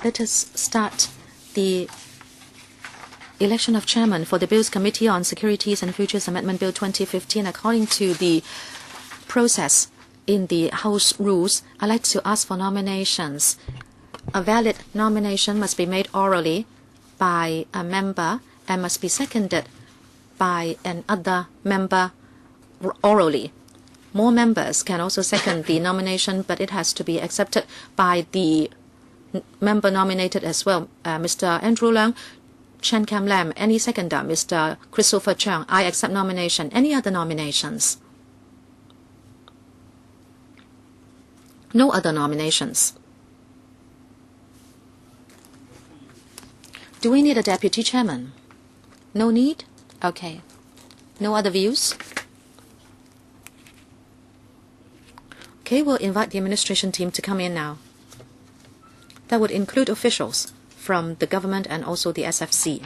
Let us start the election of chairman for the Bills Committee on Securities and Futures Amendment Bill 2015. According to the process in the House rules, I'd like to ask for nominations. A valid nomination must be made orally by a member and must be seconded by another member orally. More members can also second the nomination, but it has to be accepted by the member nominated as well. Mr. Andrew Leung, Chen Kam Lam, any seconder? Mr. Christopher Chung, I accept nomination. Any other nominations? No other nominations. Do we need a deputy chairman? No need? Okay. No other views? Okay, we'll invite the administration team to come in now. That would include officials from the government and also the SF&C.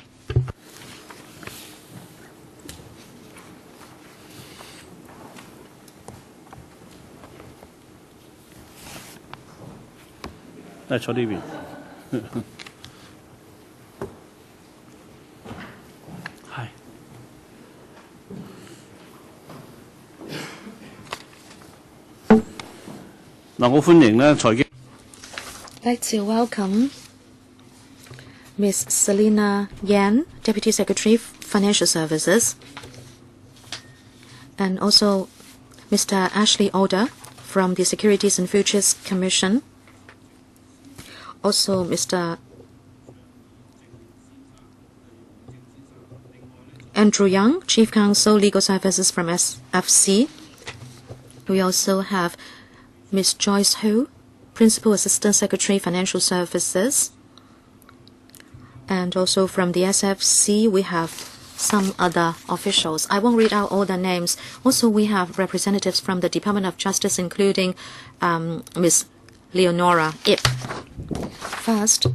That's what he means. 嗱，我歡迎咧財經。I'd like to welcome Ms. Selina Yan, Deputy Secretary, Financial Services, and also Mr. Ashley Oda from the Securities and Futures Commission, also Mr. Andrew Young, Chief Counsel, Legal Services from SF&C. We also have Ms. Joyce Ho, Principal Assistant Secretary, Financial Services. And also from the SF&C, we have some other officials. I won't read out all the names. Also, we have representatives from the Department of Justice, including Ms. Leonora Ip. First,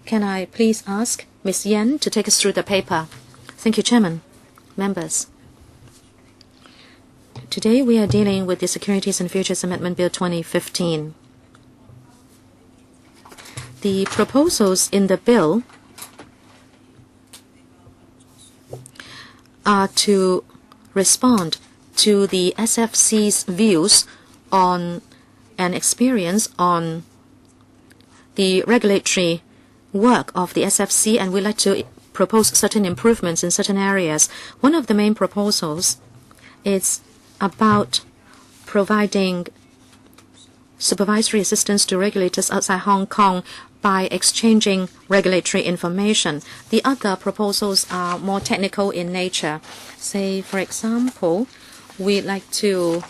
can I please ask Ms. Yan to take us through the paper? Thank you, Chairman. Members. Today we are dealing with the Securities and Futures Amendment Bill 2015. The proposals in the bill are to respond to the SF&C's views on and experience on the regulatory work of the SF&C, and we'd like to propose certain improvements in certain areas. One of the main proposals is about providing supervisory assistance to regulators outside Hong Kong by exchanging regulatory information. The other proposals are more technical in nature. Say, for example, we'd like to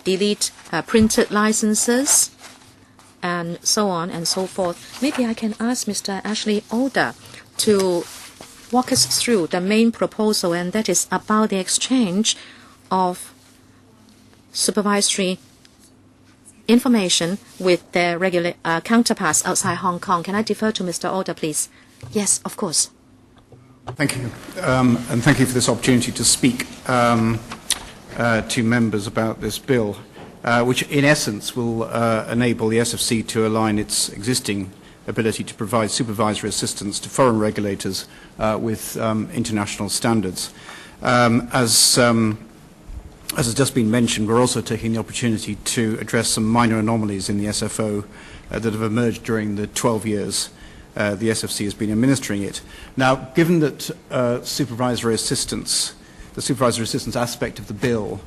delete printed licenses and so on and so forth. Maybe I can ask Mr. Ashley Oda to walk us through the main proposal, and that is about the exchange of supervisory information with their regular counterparts outside Hong Kong. Can I defer to Mr. Oda, please? Yes, of course. Thank you. And thank you for this opportunity to speak to members about this bill, which in essence will enable the SF&C to align its existing ability to provide supervisory assistance to foreign regulators with international standards. As has just been mentioned, we're also taking the opportunity to address some minor anomalies in the SFO that have emerged during the 12 years the SF&C has been administering it. Now, given that supervisory assistance, the supervisory assistance aspect of the bill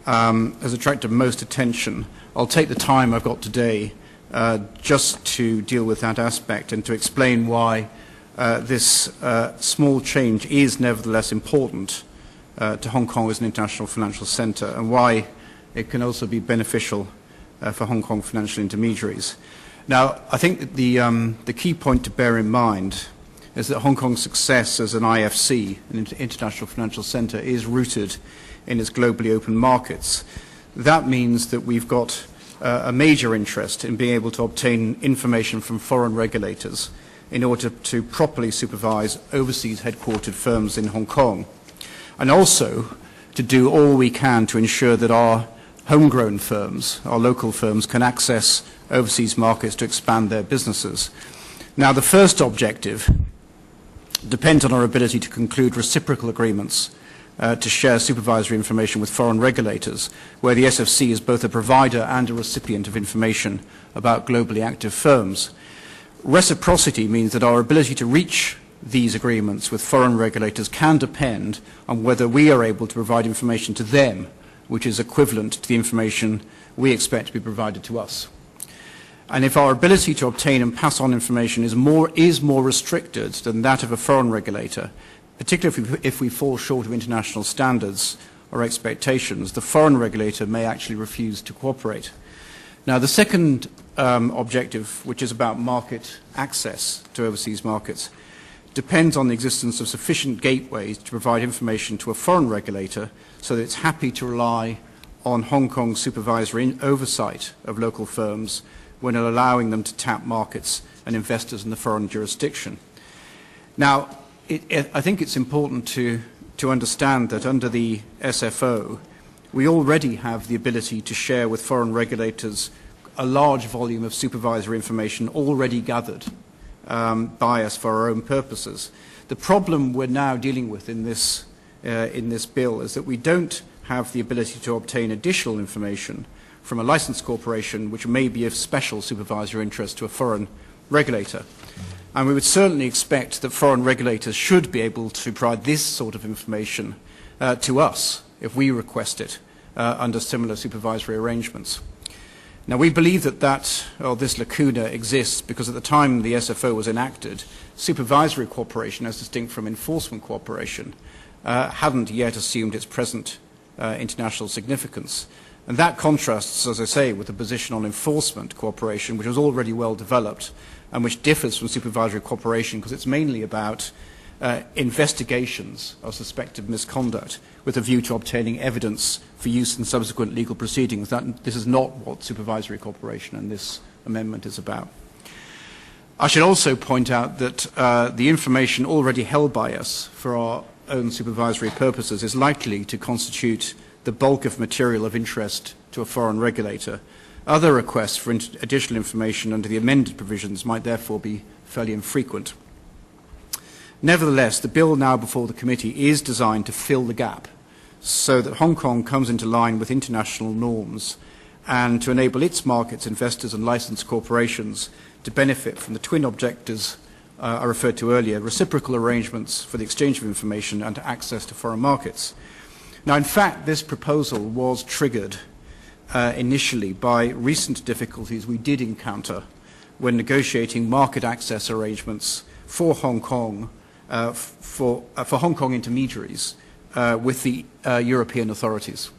has attracted most attention, I'll take the time I've got today just to deal with that aspect and to explain why this small change is nevertheless important to Hong Kong as an international financial centre, and why it can also be beneficial for Hong Kong financial intermediaries. Now, I think that the key point to bear in mind is that Hong Kong's success as an IFC, an international financial centre, is rooted in its globally open markets. That means that we've got a major interest in being able to obtain information from foreign regulators in order to properly supervise overseas headquartered firms in Hong Kong, and also to do all we can to ensure that our homegrown firms, our local firms, can access overseas markets to expand their businesses. Now, the first objective depends on our ability to conclude reciprocal agreements to share supervisory information with foreign regulators, where the SFC is both a provider and a recipient of information about globally active firms. Reciprocity means that our ability to reach these agreements with foreign regulators can depend on whether we are able to provide information to them, which is equivalent to the information we expect to be provided to us. And if our ability to obtain and pass on information is more restricted than that of a foreign regulator, particularly if we fall short of international standards or expectations, the foreign regulator may actually refuse to cooperate. Now, the second objective, which is about market access to overseas markets, depends on the existence of sufficient gateways to provide information to a foreign regulator so that it's happy to rely on Hong Kong's supervisory oversight of local firms when allowing them to tap markets and investors in the foreign jurisdiction. Now, I think it's important to understand that under the SFO, we already have the ability to share with foreign regulators a large volume of supervisory information already gathered by us for our own purposes. The problem we're now dealing with in this bill is that we don't have the ability to obtain additional information from a licensed corporation which may be of special supervisory interest to a foreign regulator. And we would certainly expect that foreign regulators should be able to provide this sort of information to us if we request it under similar supervisory arrangements. Now, we believe that this lacuna exists because at the time the SFO was enacted, supervisory cooperation, as distinct from enforcement cooperation, hadn't yet assumed its present international significance. And that contrasts, as I say, with the position on enforcement cooperation, which was already well developed and which differs from supervisory cooperation because it's mainly about investigations of suspected misconduct with a view to obtaining evidence for use in subsequent legal proceedings. This is not what supervisory cooperation and this amendment is about. I should also point out that the information already held by us for our own supervisory purposes is likely to constitute the bulk of material of interest to a foreign regulator. Other requests for additional information under the amended provisions might therefore be fairly infrequent. Nevertheless, the bill now before the committee is designed to fill the gap so that Hong Kong comes into line with international norms and to enable its markets, investors and licensed corporations to benefit from the twin objectives I referred to earlier, reciprocal arrangements for the exchange of information and access to foreign markets. Now, in fact, this proposal was triggered initially by recent difficulties we did encounter when negotiating market access arrangements for Hong Kong, for Hong Kong intermediaries with the European authorities.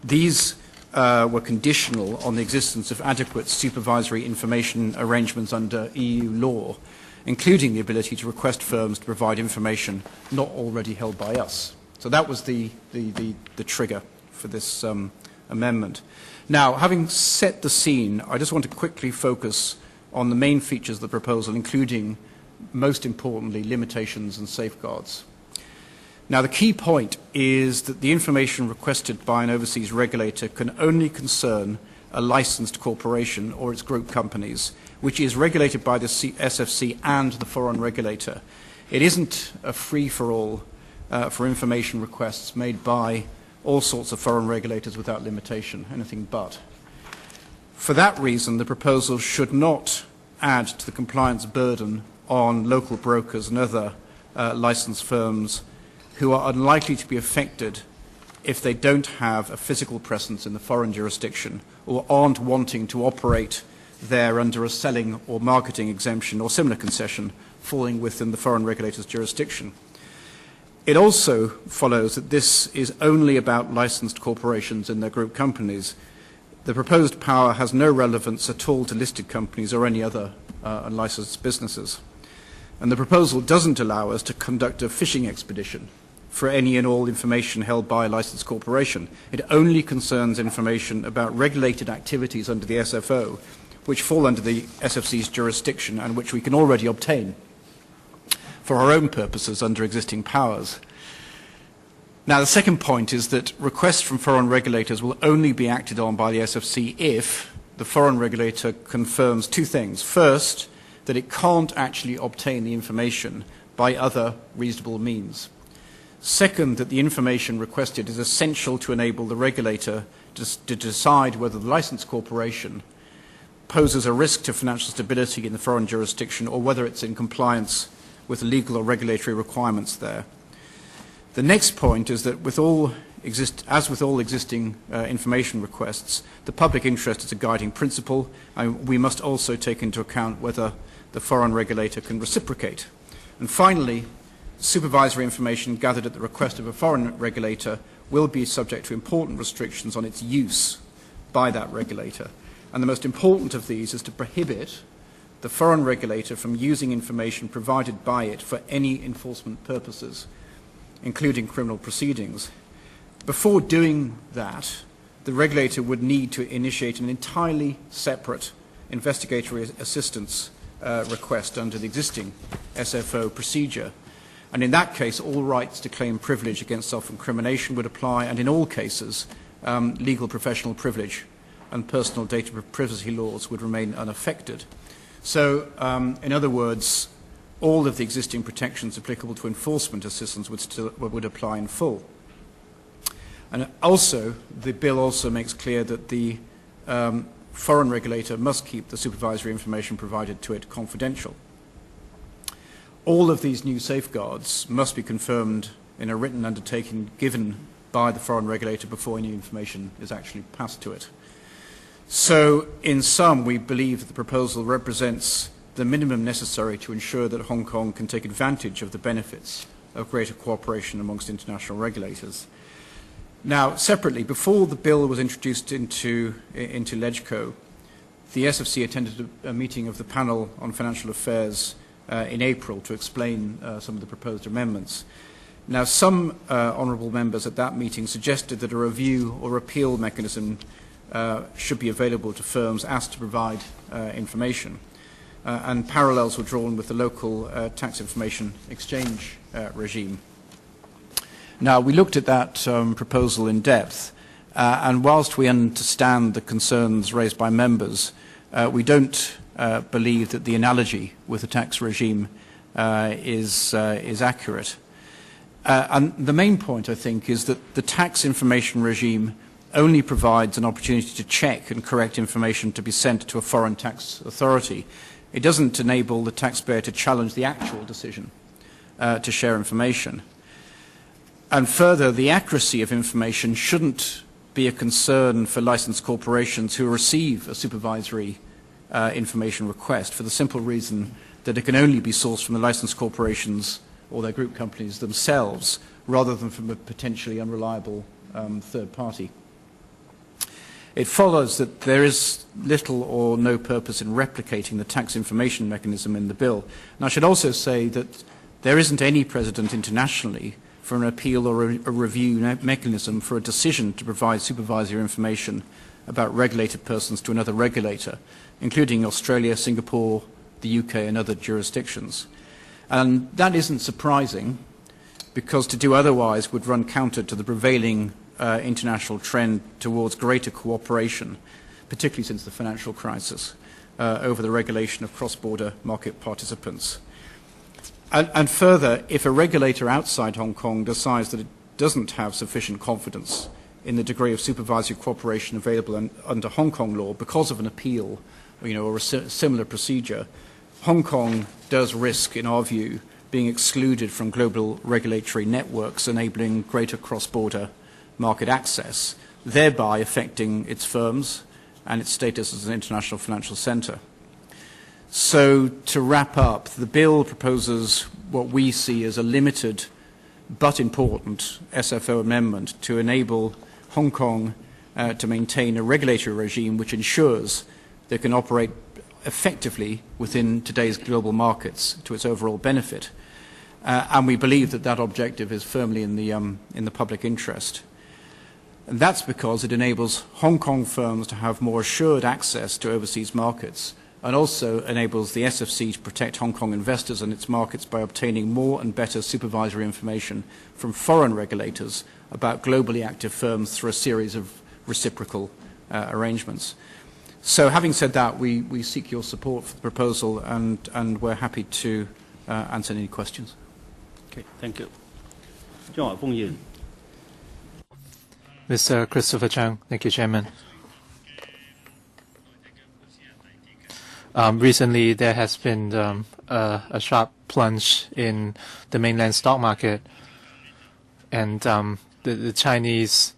These were conditional on the existence of adequate supervisory information arrangements under EU law, including the ability to request firms to provide information not already held by us. So that was the trigger for this amendment. Now, having set the scene, I just want to quickly focus on the main features of the proposal, including, most importantly, limitations and safeguards. Now, the key point is that the information requested by an overseas regulator can only concern a licensed corporation or its group companies, which is regulated by the SFC and the foreign regulator. It isn't a free-for-all for information requests made by all sorts of foreign regulators without limitation, anything but. For that reason, the proposal should not add to the compliance burden on local brokers and other licensed firms who are unlikely to be affected if they don't have a physical presence in the foreign jurisdiction or aren't wanting to operate there under a selling or marketing exemption or similar concession falling within the foreign regulator's jurisdiction. It also follows that this is only about licensed corporations and their group companies. The proposed power has no relevance at all to listed companies or any other unlicensed businesses. And the proposal doesn't allow us to conduct a fishing expedition for any and all information held by a licensed corporation. It only concerns information about regulated activities under the SFO, which fall under the SFC's jurisdiction and which we can already obtain for our own purposes under existing powers. Now, the second point is that requests from foreign regulators will only be acted on by the SFC if the foreign regulator confirms two things. First, that it can't actually obtain the information by other reasonable means. Second, that the information requested is essential to enable the regulator to decide whether the licensed corporation poses a risk to financial stability in the foreign jurisdiction or whether it's in compliance with the legal or regulatory requirements there. The next point is that as with all existing information requests, the public interest is a guiding principle, and we must also take into account whether the foreign regulator can reciprocate. And finally, supervisory information gathered at the request of a foreign regulator will be subject to important restrictions on its use by that regulator. And the most important of these is to prohibit the foreign regulator from using information provided by it for any enforcement purposes, including criminal proceedings. Before doing that, the regulator would need to initiate an entirely separate investigatory assistance request under the existing SFO procedure. And in that case, all rights to claim privilege against self-incrimination would apply, and in all cases, legal professional privilege and personal data privacy laws would remain unaffected. So, in other words, all of the existing protections applicable to enforcement assistance would apply in full. And also, the bill also makes clear that the foreign regulator must keep the supervisory information provided to it confidential. All of these new safeguards must be confirmed in a written undertaking given by the foreign regulator before any information is actually passed to it. So, in sum, we believe that the proposal represents the minimum necessary to ensure that Hong Kong can take advantage of the benefits of greater cooperation amongst international regulators. Now, separately, before the bill was introduced into LegCo, the SFC attended a meeting of the panel on financial affairs in April to explain some of the proposed amendments. Now, some honourable members at that meeting suggested that a review or appeal mechanism should be available to firms asked to provide information. And parallels were drawn with the local tax information exchange regime. Now, we looked at that proposal in depth, and whilst we understand the concerns raised by members, we don't believe that the analogy with the tax regime is accurate. And the main point, I think, is that the tax information regime only provides an opportunity to check and correct information to be sent to a foreign tax authority. It doesn't enable the taxpayer to challenge the actual decision to share information. And further, the accuracy of information shouldn't be a concern for licensed corporations who receive a supervisory information request, for the simple reason that it can only be sourced from the licensed corporations or their group companies themselves, rather than from a potentially unreliable third party. It follows that there is little or no purpose in replicating the tax information mechanism in the bill. And I should also say that there isn't any precedent internationally for an appeal or a review mechanism for a decision to provide supervisory information about regulated persons to another regulator, including Australia, Singapore, the UK and other jurisdictions. And that isn't surprising, because to do otherwise would run counter to the prevailing international trend towards greater cooperation, particularly since the financial crisis, over the regulation of cross-border market participants. And further, if a regulator outside Hong Kong decides that it doesn't have sufficient confidence in the degree of supervisory cooperation available under Hong Kong law because of an appeal, or a similar procedure, Hong Kong does risk, in our view, being excluded from global regulatory networks enabling greater cross-border market access, thereby affecting its firms and its status as an international financial centre. So, to wrap up, the bill proposes what we see as a limited but important SFO amendment to enable Hong Kong to maintain a regulatory regime which ensures they can operate effectively within today's global markets to its overall benefit. And we believe that that objective is firmly in the public interest. And that's because it enables Hong Kong firms to have more assured access to overseas markets and also enables the SFC to protect Hong Kong investors and its markets by obtaining more and better supervisory information from foreign regulators about globally active firms through a series of reciprocal arrangements. So having said that, we seek your support for the proposal, and we're happy to answer any questions. Okay, thank you. 張華峰議員。 Mr. Christopher Chang, thank you, Chairman. Recently, there has been a sharp plunge in the mainland stock market, and the Chinese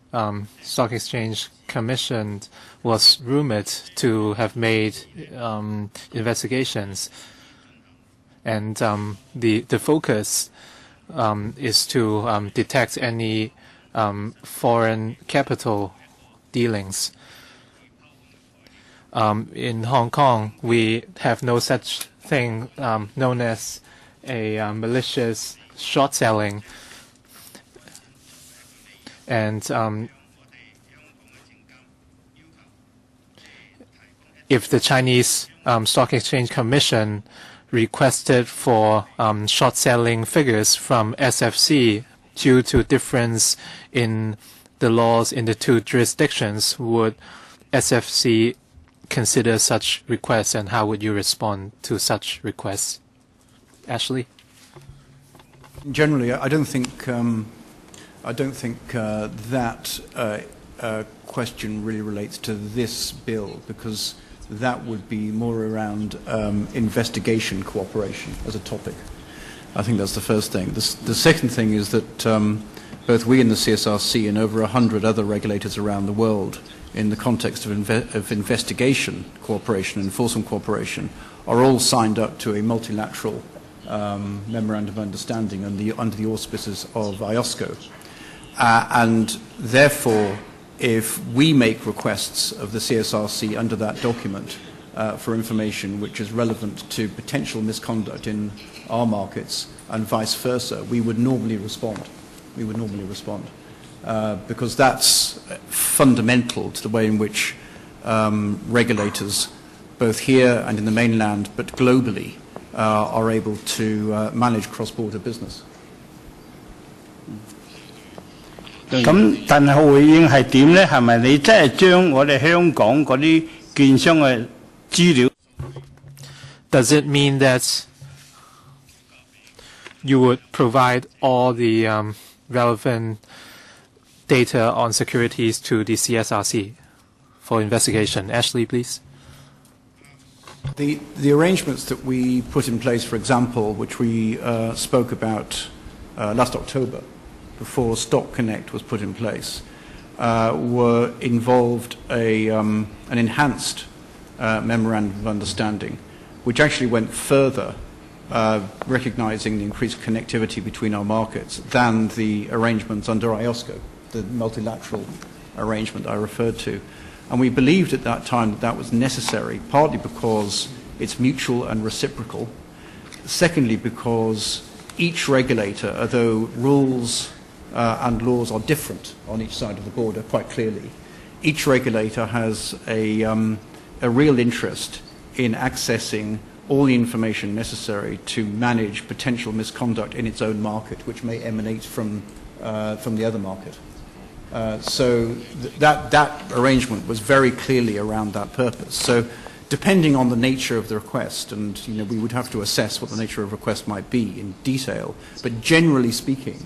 Stock Exchange Commission was rumored to have made investigations, and the focus is to detect any foreign capital dealings. In Hong Kong, we have no such thing known as a malicious short selling, and if the Chinese Stock Exchange Commission requested for short selling figures from SFC due to difference in the laws in the two jurisdictions, would SFC consider such requests, and how would you respond to such requests? Ashley? Generally, I don't think that question really relates to this bill, because that would be more around investigation cooperation as a topic. I think that's the first thing. The second thing is that both we in the CSRC and over 100 other regulators around the world, in the context of investigation cooperation and enforcement cooperation, are all signed up to a multilateral memorandum of understanding under the auspices of IOSCO. And therefore, if we make requests of the CSRC under that document for information which is relevant to potential misconduct in our markets and vice versa, we would normally respond. Because that's fundamental to the way in which regulators, both here and in the mainland, but globally, are able to manage cross-border business. 咁但係回應係點咧？係咪你真係將我哋香港嗰啲券商嘅資料 Does it mean that you would provide all the relevant data on securities to the CSRC for investigation? Ashley, please. The arrangements that we put in place, for example, which we spoke about last October, before Stock Connect was put in place, involved an enhanced memorandum of understanding, which actually went further, recognizing the increased connectivity between our markets, than the arrangements under IOSCO, the multilateral arrangement I referred to. And we believed at that time that that was necessary, partly because it's mutual and reciprocal, secondly because each regulator, although rules and laws are different on each side of the border quite clearly, each regulator has a real interest in accessing all the information necessary to manage potential misconduct in its own market, which may emanate from the other market. So that arrangement was very clearly around that purpose. So depending on the nature of the request, and we would have to assess what the nature of the request might be in detail, but generally speaking,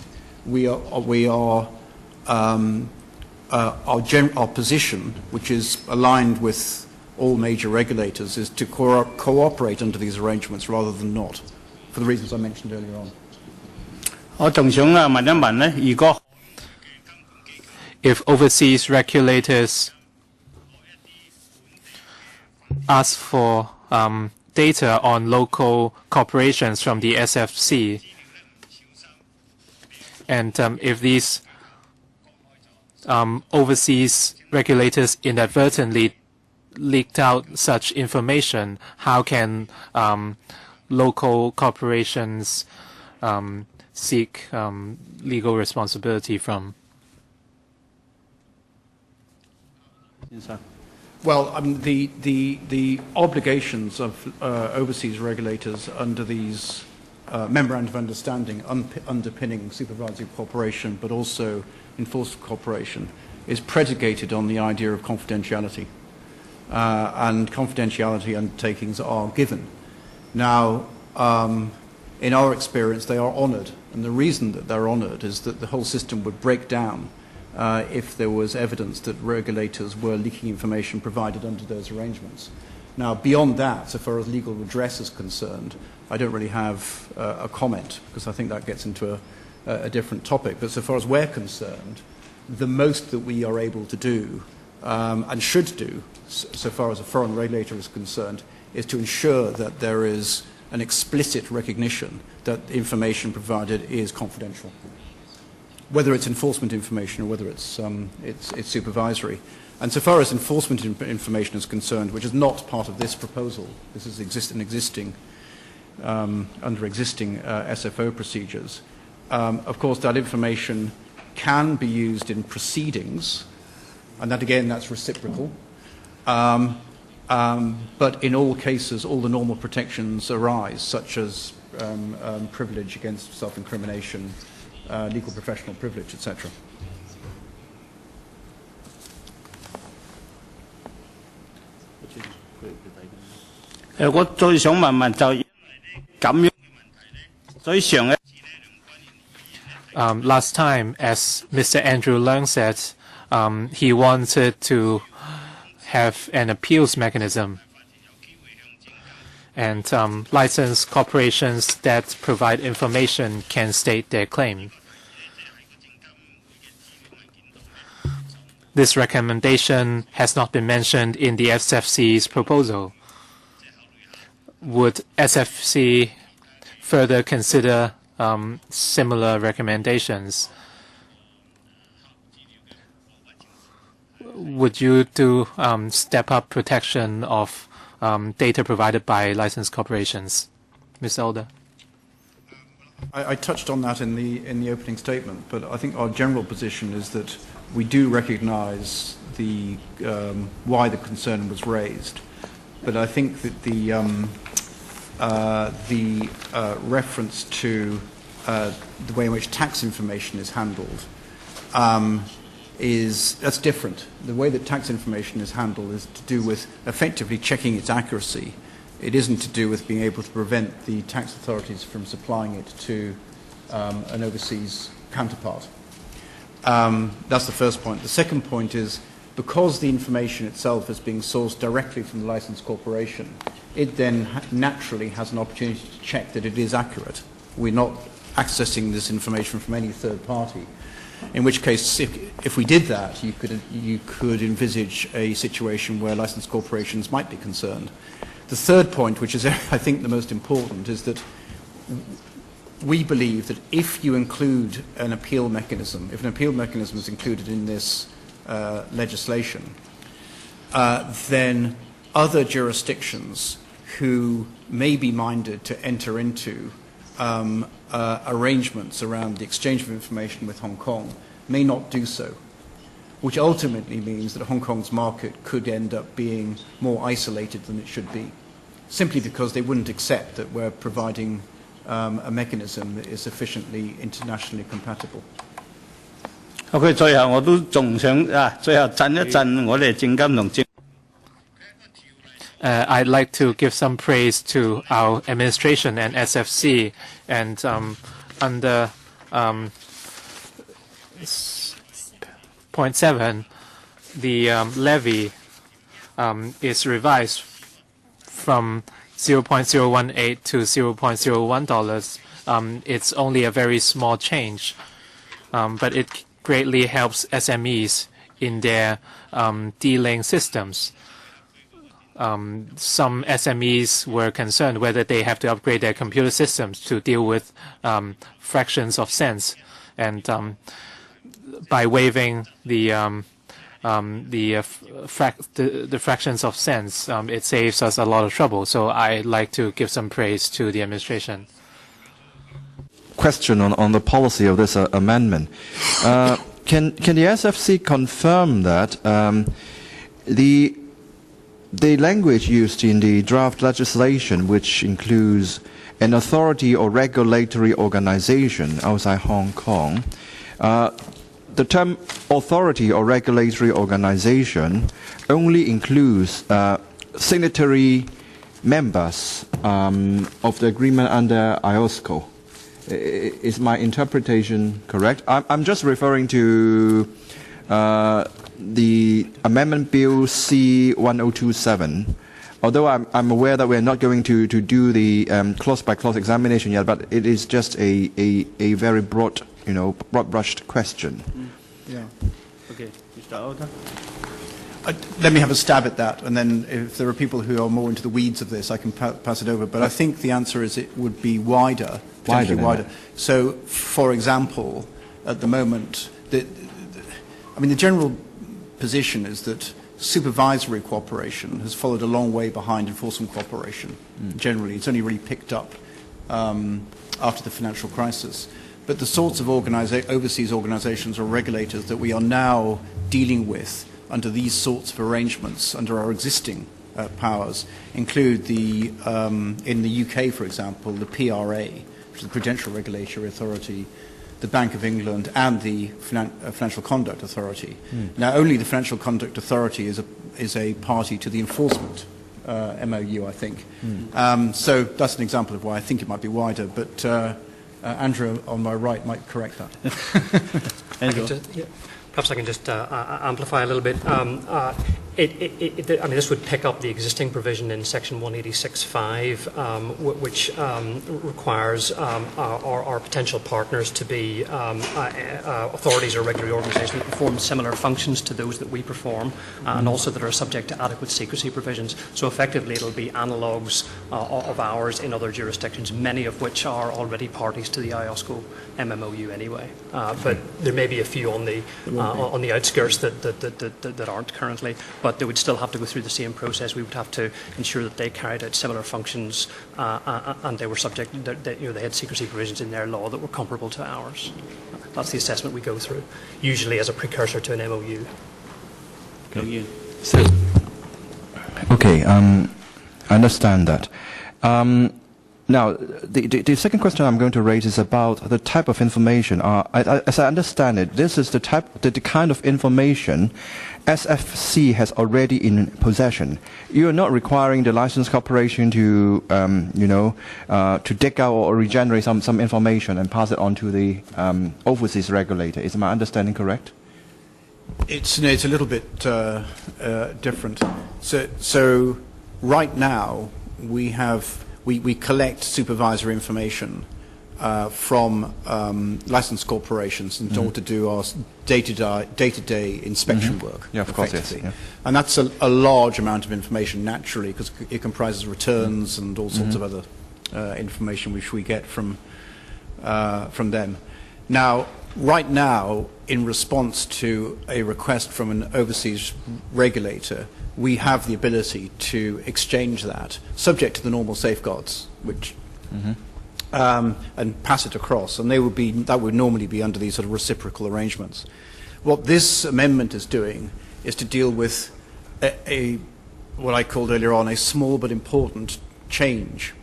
our position, which is aligned with all major regulators, is to cooperate under these arrangements rather than not, for the reasons I mentioned earlier on. 我仲想問一問咧，如果 If overseas regulators ask for data on local corporations from the SFC, and if these overseas regulators inadvertently leaked out such information, how can local corporations seek legal responsibility from? 先生， Well, the obligations of overseas regulators under these memorandum of understanding underpinning supervisory cooperation, but also enforced cooperation, is predicated on the idea of confidentiality. And confidentiality undertakings are given. Now, in our experience, they are honoured. And the reason that they're honoured is that the whole system would break down if there was evidence that regulators were leaking information provided under those arrangements. Now, beyond that, so far as legal redress is concerned, I don't really have a comment, because I think that gets into a different topic. But so far as we're concerned, the most that we are able to do, and should do, so far as a foreign regulator is concerned, is to ensure that there is an explicit recognition that information provided is confidential, whether it's enforcement information or whether it's supervisory. And so far as enforcement information is concerned, which is not part of this proposal, this is under existing SFO procedures, of course that information can be used in proceedings, and that again, that's reciprocal. But in all cases, all the normal protections arise, such as privilege against self-incrimination, legal professional privilege, etc. Last time, as Mr. Andrew Leung said, he wanted to have an appeals mechanism, and licensed corporations that provide information can state their claim. This recommendation has not been mentioned in the SFC's proposal. Would SFC further consider similar recommendations? Would you do step up protection of data provided by licensed corporations? Ms. Elder. I touched on that in the opening statement, but I think our general position is that we do recognise why the concern was raised. But I think that the reference to the way in which tax information is handled that's different. The way that tax information is handled is to do with effectively checking its accuracy. It isn't to do with being able to prevent the tax authorities from supplying it to an overseas counterpart. That's the first point. The second point is, because the information itself is being sourced directly from the licensed corporation, it then naturally has an opportunity to check that it is accurate. We're not accessing this information from any third party. In which case, if we did that, you could envisage a situation where licensed corporations might be concerned. The third point, which is I think the most important, is that we believe that if you include an appeal mechanism, if an appeal mechanism is included in this legislation, then other jurisdictions who may be minded to enter into arrangements around the exchange of information with Hong Kong may not do so, which ultimately means that Hong Kong's market could end up being more isolated than it should be, simply because they wouldn't accept that we're providing a mechanism that is sufficiently internationally compatible. OK， 最後我都仲想最後震一震我哋證監同政。I'd like to give some praise to our administration and SFC, and under point 7, the levy is revised from 0.018 to $0.01. It's only a very small change, but it greatly helps SMEs in their dealing systems. Some SMEs were concerned whether they have to upgrade their computer systems to deal with fractions of cents, and by waiving the fractions of cents, it saves us a lot of trouble. So I'd like to give some praise to the administration. Question on the policy of this amendment. Can the SFC confirm that the the language used in the draft legislation, which includes an authority or regulatory organization outside Hong Kong, the term authority or regulatory organization only includes signatory members of the agreement under IOSCO. Is my interpretation correct? I'm just referring to the Amendment Bill C-1027. Although I'm aware that we're not going to do the clause-by-clause examination yet, but it is just a very broad, broad-brushed question. Yeah. Okay, Mr. Alder. Let me have a stab at that, and then if there are people who are more into the weeds of this, I can pass it over. But I think the answer is it would be wider, potentially wider. So, for example, at the moment, the general position is that supervisory cooperation has followed a long way behind enforcement cooperation. Generally, it's only really picked up after the financial crisis. But the sorts of overseas organizations or regulators that we are now dealing with under these sorts of arrangements, under our existing powers, include the, in the UK, for example, the PRA, which is the Prudential Regulatory Authority, the Bank of England, and the Financial Conduct Authority. Now, only the Financial Conduct Authority is a party to the enforcement MOU, I think. So that's an example of why I think it might be wider, but Andrew on my right might correct that. Andrew. Perhaps I can just amplify a little bit. This would pick up the existing provision in Section 186(5), which requires our potential partners to be authorities or regulatory organisations that perform similar functions to those that we perform, and also that are subject to adequate secrecy provisions. So effectively, it'll be analogues of ours in other jurisdictions, many of which are already parties to the IOSCO MMOU anyway. But there may be a few on the outskirts that aren't currently. But they would still have to go through the same process. We would have to ensure that they carried out similar functions and they were subject, they had secrecy provisions in their law that were comparable to ours. That's the assessment we go through, usually as a precursor to an MOU. Okay, I understand that. Now, the second question I'm going to raise is about the type of information. As I understand it, this is the kind of information SF&C has already in possession. You are not requiring the licensed corporation to, to dig out or regenerate some information and pass it on to the overseas regulator. Is my understanding correct? It's a little bit different. So right now we collect supervisory information from licensed corporations in order to do our day-to-day inspection work. Yeah, of course, yes. Yeah. And that's a large amount of information, naturally, because it comprises returns and all sorts of other information which we get from them. Now, right now, in response to a request from an overseas regulator, we have the ability to exchange that, subject to the normal safeguards, which and pass it across, and that would normally be under these sort of reciprocal arrangements. What this amendment is doing is to deal with what I called earlier on a small but important change,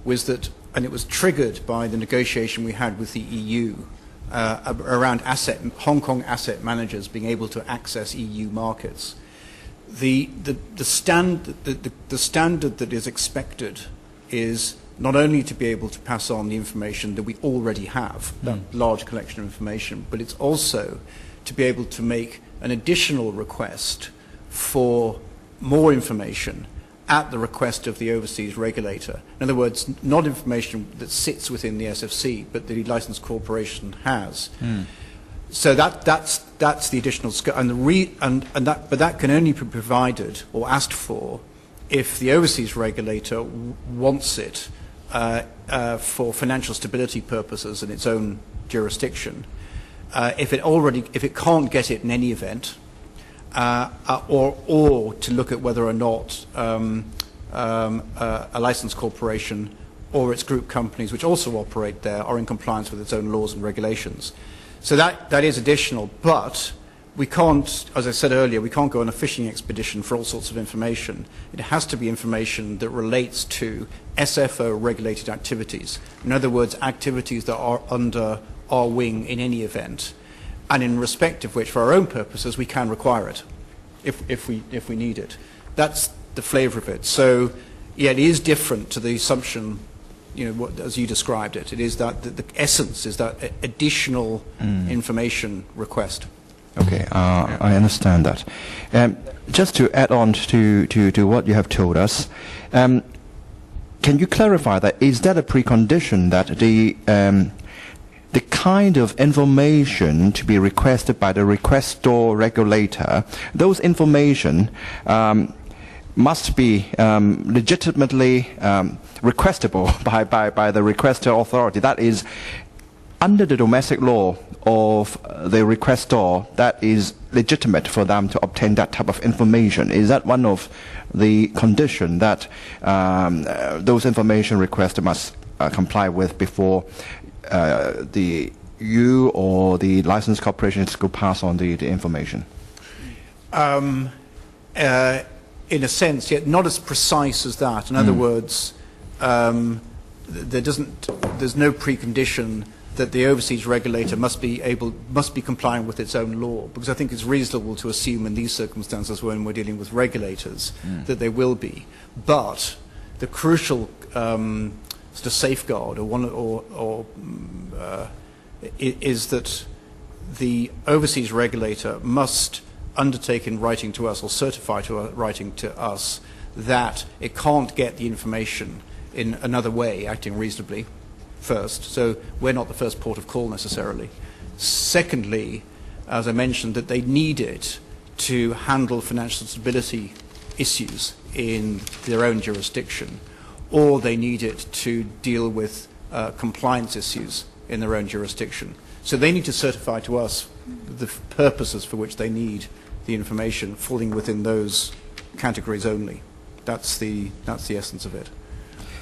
and it was triggered by the negotiation we had with the EU around Hong Kong asset managers being able to access EU markets. The standard that is expected is not only to be able to pass on the information that we already have, that large collection of information, but it's also to be able to make an additional request for more information at the request of the overseas regulator. In other words, not information that sits within the SFC, but the licensed corporation has. So that's the additional scope, but that can only be provided or asked for if the overseas regulator wants it for financial stability purposes in its own jurisdiction. If it can't get it in any event, or to look at whether or not a licensed corporation or its group companies, which also operate there, are in compliance with its own laws and regulations. So that is additional, but we can't, as I said earlier, we can't go on a fishing expedition for all sorts of information. It has to be information that relates to SFO-regulated activities. In other words, activities that are under our wing in any event, and in respect of which, for our own purposes, we can require it, if we need it. That's the flavour of it. So, yeah, it is different to the assumption, as you described it. It is that the essence is that additional information request. Okay, I understand that. Just to add on to what you have told us, can you clarify that? Is that a precondition that the kind of information to be requested by the requestor regulator, those information must be legitimately requestable by the requestor authority? That is, under the domestic law of the requestor, that is legitimate for them to obtain that type of information. Is that one of the conditions that those information requests must comply with before you or the licensed corporations could pass on the information? In a sense, yet not as precise as that. In other words, there's no precondition that the overseas regulator must be complying with its own law, because I think it's reasonable to assume in these circumstances, when we're dealing with regulators, that they will be. But the crucial sort of safeguard is that the overseas regulator must undertake in writing to us, or certify to writing to us, that it can't get the information in another way, acting reasonably, first. So we're not the first port of call necessarily. Secondly, as I mentioned, that they need it to handle financial stability issues in their own jurisdiction, or they need it to deal with compliance issues in their own jurisdiction. So they need to certify to us the purposes for which they need the information, falling within those categories only. That's the essence of it.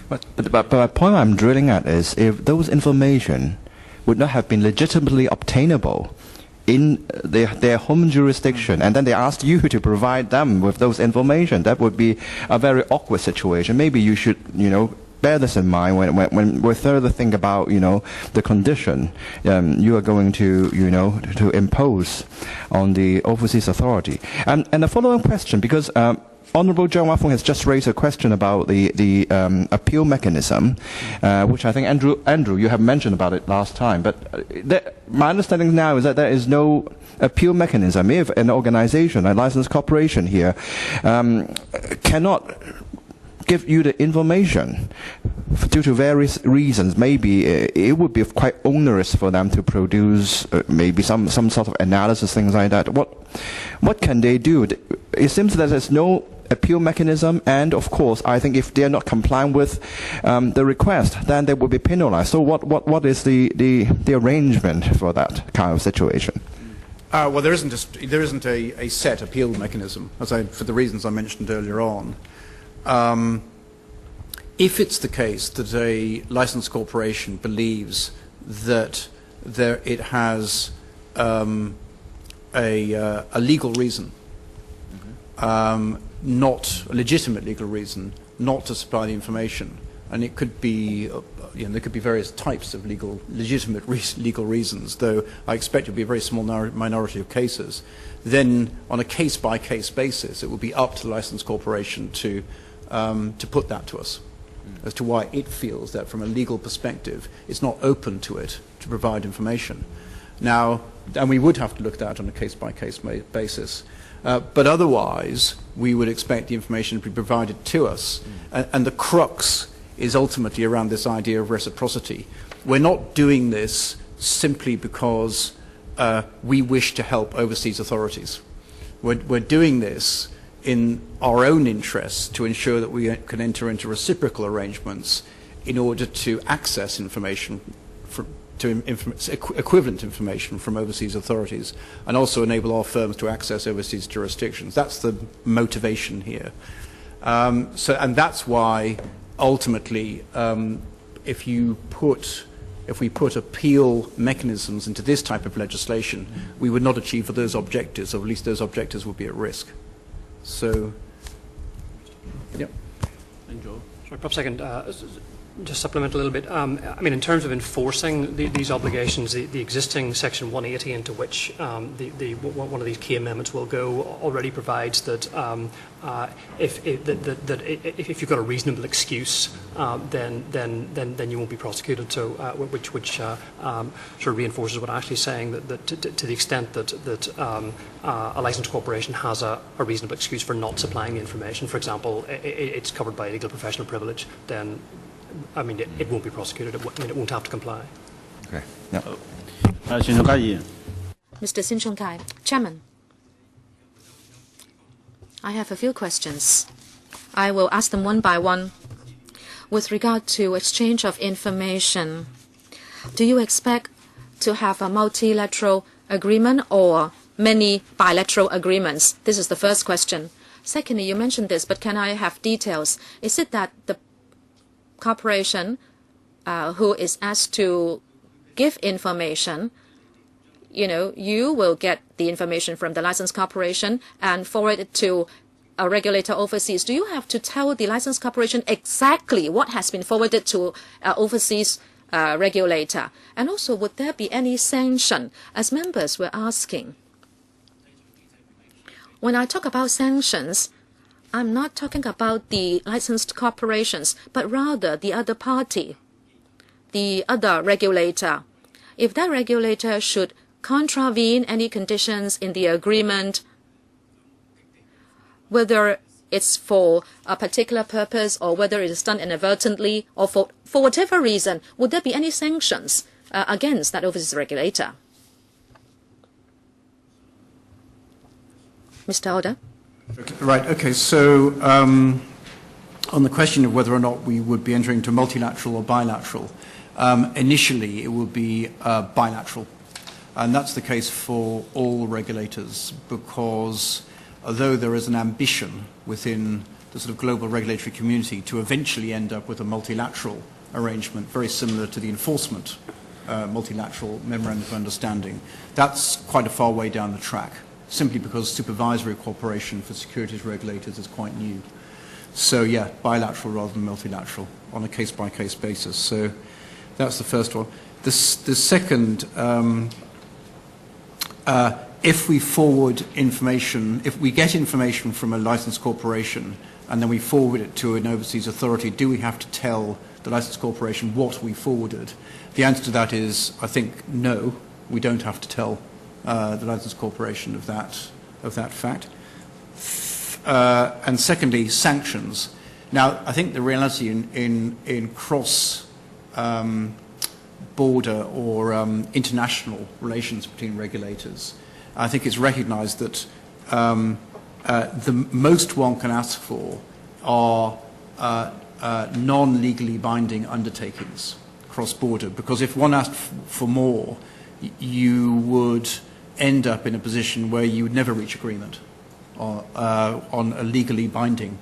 But the point I'm drilling at is, if those information would not have been legitimately obtainable in their home jurisdiction, and then they asked you to provide them with those information, that would be a very awkward situation. Maybe you should, bear this in mind when we further think about, the condition you are going to, to impose on the overseas authority. And the following question, because Honourable John Wafung has just raised a question about the appeal mechanism, which I think, Andrew, you have mentioned about it last time. But my understanding now is that there is no appeal mechanism. If an organization, a licensed corporation here, cannot give you the information due to various reasons, maybe it would be quite onerous for them to produce maybe some sort of analysis, things like that. What can they do? It seems that there's no appeal mechanism, and of course, I think if they're not complying with the request, then they will be penalized. So what is the arrangement for that kind of situation? Well, there isn't a set appeal mechanism, for the reasons I mentioned earlier on. If it's the case that a licensed corporation believes that it has a legal reason, not a legitimate legal reason, not to supply the information, and it could be, there could be various types of legitimate legal reasons, though I expect it will be a very small minority of cases, then on a case-by-case basis, it will be up to the licensed corporation to put that to us as to why it feels that from a legal perspective it's not open to it to provide information. Now, and we would have to look at that on a case-by-case basis, but otherwise we would expect the information to be provided to us, and the crux is ultimately around this idea of reciprocity. We're not doing this simply because we wish to help overseas authorities. We're doing this in our own interests to ensure that we can enter into reciprocal arrangements in order to access information, equivalent information from overseas authorities, and also enable our firms to access overseas jurisdictions. That's the motivation here. And that's why ultimately if you put if we put appeal mechanisms into this type of legislation, we would not achieve those objectives, or at least those objectives would be at risk. So, yep. Sorry, perhaps I can just supplement a little bit. I mean, in terms of enforcing these obligations, the existing Section 180, into which one of these key amendments will go, already provides that if you've got a reasonable excuse, then you won't be prosecuted. So, which sort of reinforces what Ashley's saying, that to the extent that a licensed corporation has a reasonable excuse for not supplying the information, for example, it's covered by legal professional privilege, then I mean, it won't be prosecuted. It won't have to comply. Okay. Yeah. Mr. Sin Chung Kai, Chairman, I have a few questions. I will ask them one by one. With regard to exchange of information, do you expect to have a multilateral agreement or many bilateral agreements? This is the first question. Secondly, you mentioned this, but can I have details? Is it that the corporation who is asked to give information, you will get the information from the licensed corporation and forward it to a regulator overseas? Do you have to tell the licensed corporation exactly what has been forwarded to overseas regulator? And also, would there be any sanction? As members were asking, when I talk about sanctions, I'm not talking about the licensed corporations, but rather the other party, the other regulator. If that regulator should contravene any conditions in the agreement, whether it's for a particular purpose or whether it is done inadvertently or for whatever reason, would there be any sanctions against that overseas regulator? Mr. Order. Right, okay, so on the question of whether or not we would be entering into multilateral or bilateral, initially it would be bilateral. And that's the case for all regulators, because although there is an ambition within the sort of global regulatory community to eventually end up with a multilateral arrangement very similar to the enforcement multilateral memorandum of understanding, that's quite a far way down the track, simply because supervisory cooperation for securities regulators is quite new. So yeah, bilateral rather than multilateral on a case-by-case basis. So that's the first one. The second, if we forward information, if we get information from a licensed corporation and then we forward it to an overseas authority, do we have to tell the licensed corporation what we forwarded? The answer to that is, I think, no, we don't have to tell the licensed corporation of that fact. And secondly, sanctions. Now, I think the reality in cross border or international relations between regulators, I think it's recognized that the most one can ask for are non-legally binding undertakings cross-border, because if one asked for more, you would end up in a position where you would never reach agreement on a legally binding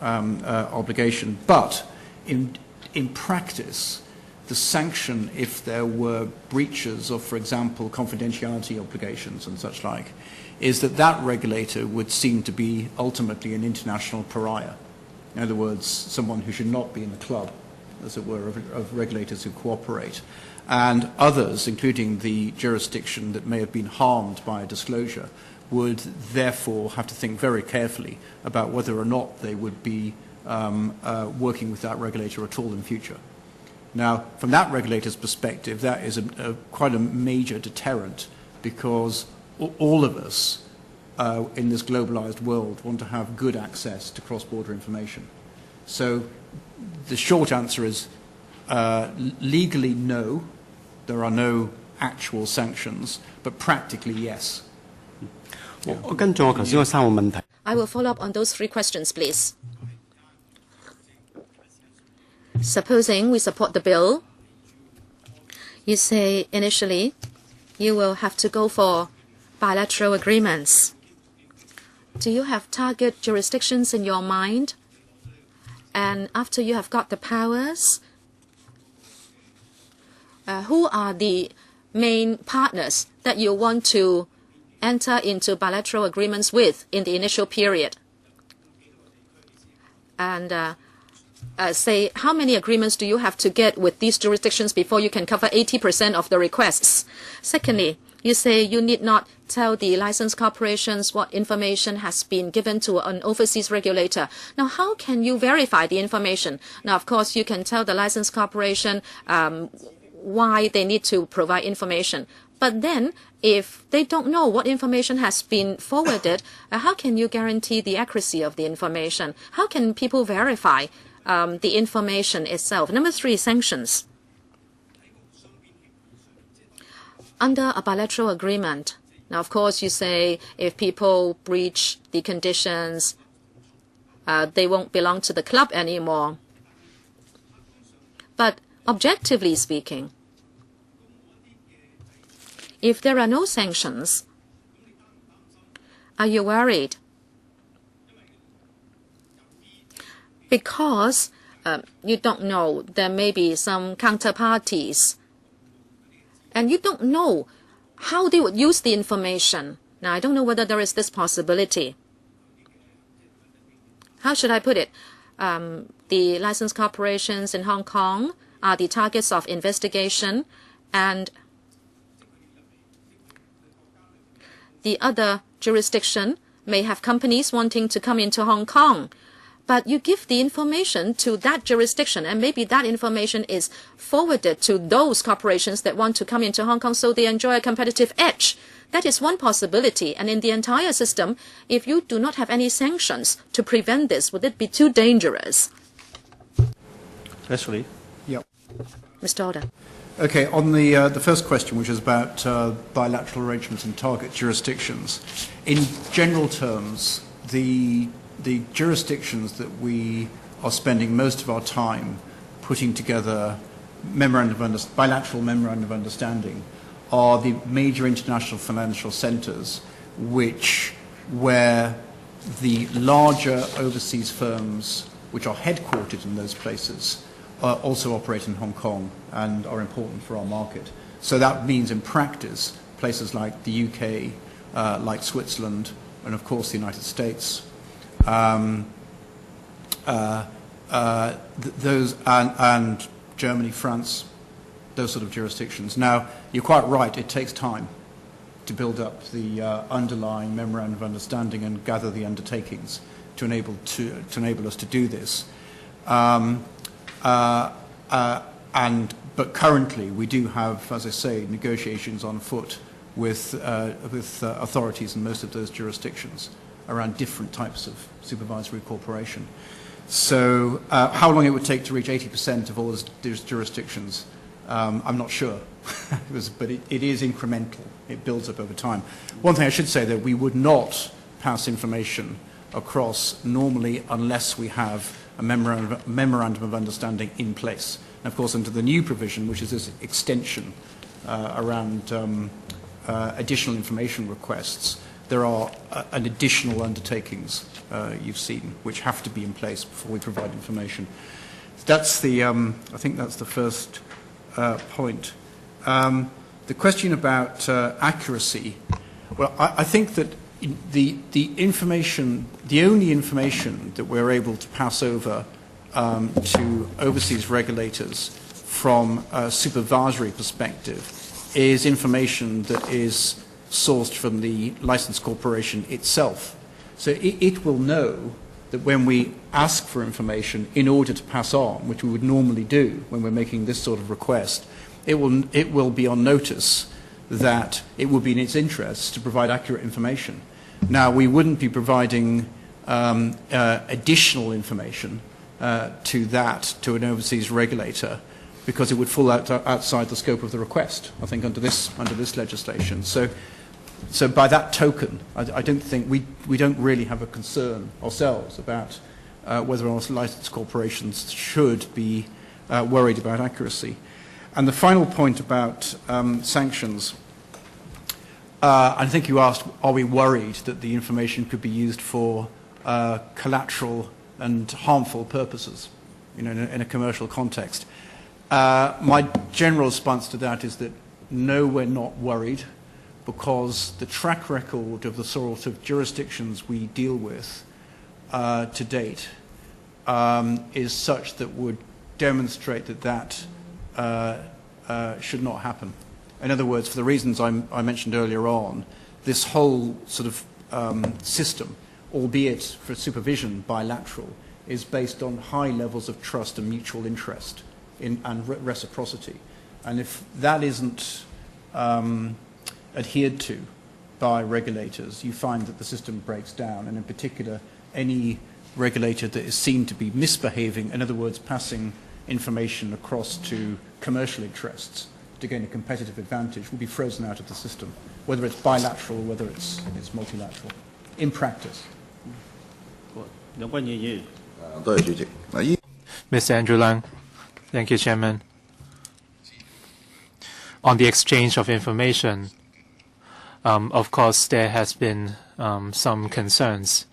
obligation. But in practice, the sanction, if there were breaches of, for example, confidentiality obligations and such like, is that that regulator would seem to be ultimately an international pariah. In other words, someone who should not be in the club, as it were, of regulators who cooperate. And others, including the jurisdiction that may have been harmed by a disclosure, would therefore have to think very carefully about whether or not they would be working with that regulator at all in future. Now, from that regulator's perspective, that is quite a major deterrent, because all of us in this globalized world want to have good access to cross-border information. So the short answer is legally no, there are no actual sanctions, but practically yes. I will follow up on those three questions, please. Supposing we support the bill, you say initially you will have to go for bilateral agreements. Do you have target jurisdictions in your mind? And after you have got the powers, who are the main partners that you want to enter into bilateral agreements with in the initial period? And say, how many agreements do you have to get with these jurisdictions before you can cover 80% of the requests? Secondly, you say you need not tell the licensed corporations what information has been given to an overseas regulator. Now, how can you verify the information? Now, of course, you can tell the licensed corporation why they need to provide information. But then, if they don't know what information has been forwarded, how can you guarantee the accuracy of the information? How can people verify the information itself? Number 3, sanctions. Under a bilateral agreement, now, of course, you say if people breach the conditions, they won't belong to the club anymore. But objectively speaking, if there are no sanctions, are you worried? Because you don't know, there may be some counterparties, and you don't know how they would use the information. Now, I don't know whether there is this possibility. How should I put it? The licensed corporations in Hong Kong are the targets of investigation, and the other jurisdiction may have companies wanting to come into Hong Kong. But you give the information to that jurisdiction, and maybe that information is forwarded to those corporations that want to come into Hong Kong, so they enjoy a competitive edge. That is one possibility. And in the entire system, if you do not have any sanctions to prevent this, would it be too dangerous? Treasury. Yep. Mr. Order. Okay, on the first question, which is about bilateral arrangements in target jurisdictions, in general terms, the jurisdictions that we are spending most of our time putting together bilateral memorandum of understanding are the major international financial centers, where the larger overseas firms, which are headquartered in those places, also operate in Hong Kong and are important for our market. So that means in practice, places like the UK, like Switzerland, and of course the United States, those and Germany, France, those sort of jurisdictions. Now, you're quite right, it takes time to build up the underlying memorandum of understanding and gather the undertakings to enable us to do this. But currently, we do have, as I say, negotiations on foot with authorities in most of those jurisdictions around different types of supervisory cooperation. So how long it would take to reach 80% of all those jurisdictions, I'm not sure, but it is incremental. It builds up over time. One thing I should say, that we would not pass information across normally unless we have a memorandum of understanding in place. And of course, under the new provision, which is this extension around additional information requests, there are an additional undertakings you've seen, which have to be in place before we provide information. That's the, I think that's the first point. The question about accuracy, well, I think that the information, the only information that we're able to pass over to overseas regulators from a supervisory perspective is information that is sourced from the licensed corporation itself. So it will know that when we ask for information in order to pass on, which we would normally do when we're making this sort of request, it will be on notice that it would be in its interests to provide accurate information. Now, we wouldn't be providing additional information to an overseas regulator, because it would fall outside the scope of the request, I think, under this legislation. So by that token, I don't think we don't really have a concern ourselves about whether or not licensed corporations should be worried about accuracy. And the final point about sanctions, I think you asked, are we worried that the information could be used for collateral and harmful purposes, in a commercial context? My general response to that is that no, we're not worried, because the track record of the sort of jurisdictions we deal with to date is such that would demonstrate that that should not happen. In other words, for the reasons I mentioned earlier on, this whole sort of system, albeit for supervision bilateral, is based on high levels of trust and mutual interest and reciprocity. And if that isn't adhered to by regulators, you find that the system breaks down, and in particular, any regulator that is seen to be misbehaving, in other words, passing information across to commercial interests to gain a competitive advantage, will be frozen out of the system, whether it's bilateral or whether it's multilateral, in practice. 有關議員。多謝主席。Mr. Andrew Lang. Thank you, Chairman. On the exchange of information, of course, there has been some concerns.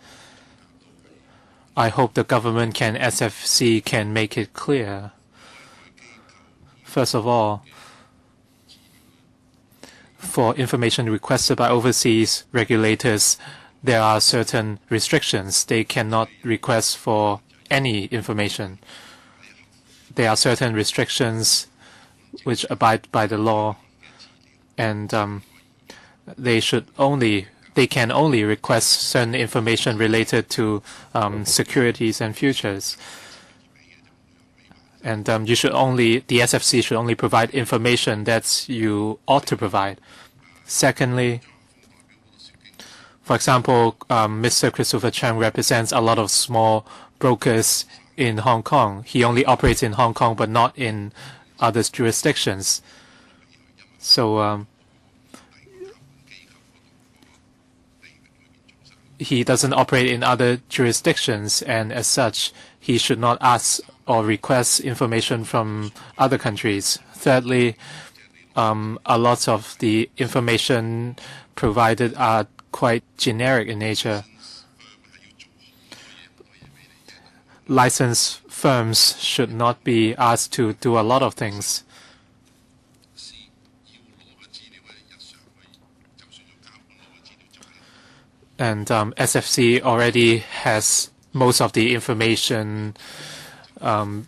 I hope the government SFC can make it clear. First of all, for information requested by overseas regulators, there are certain restrictions. They cannot request for any information. There are certain restrictions which abide by the law, and they can only request certain information related to securities and futures. And the SFC should only provide information that you ought to provide. Secondly, for example, Mr. Christopher Chang represents a lot of small brokers in Hong Kong. He only operates in Hong Kong, but not in other jurisdictions. So he doesn't operate in other jurisdictions, and as such, he should not ask or request information from other countries. Thirdly, a lot of the information provided are quite generic in nature. Licensed firms should not be asked to do a lot of things. And SFC already has most of the information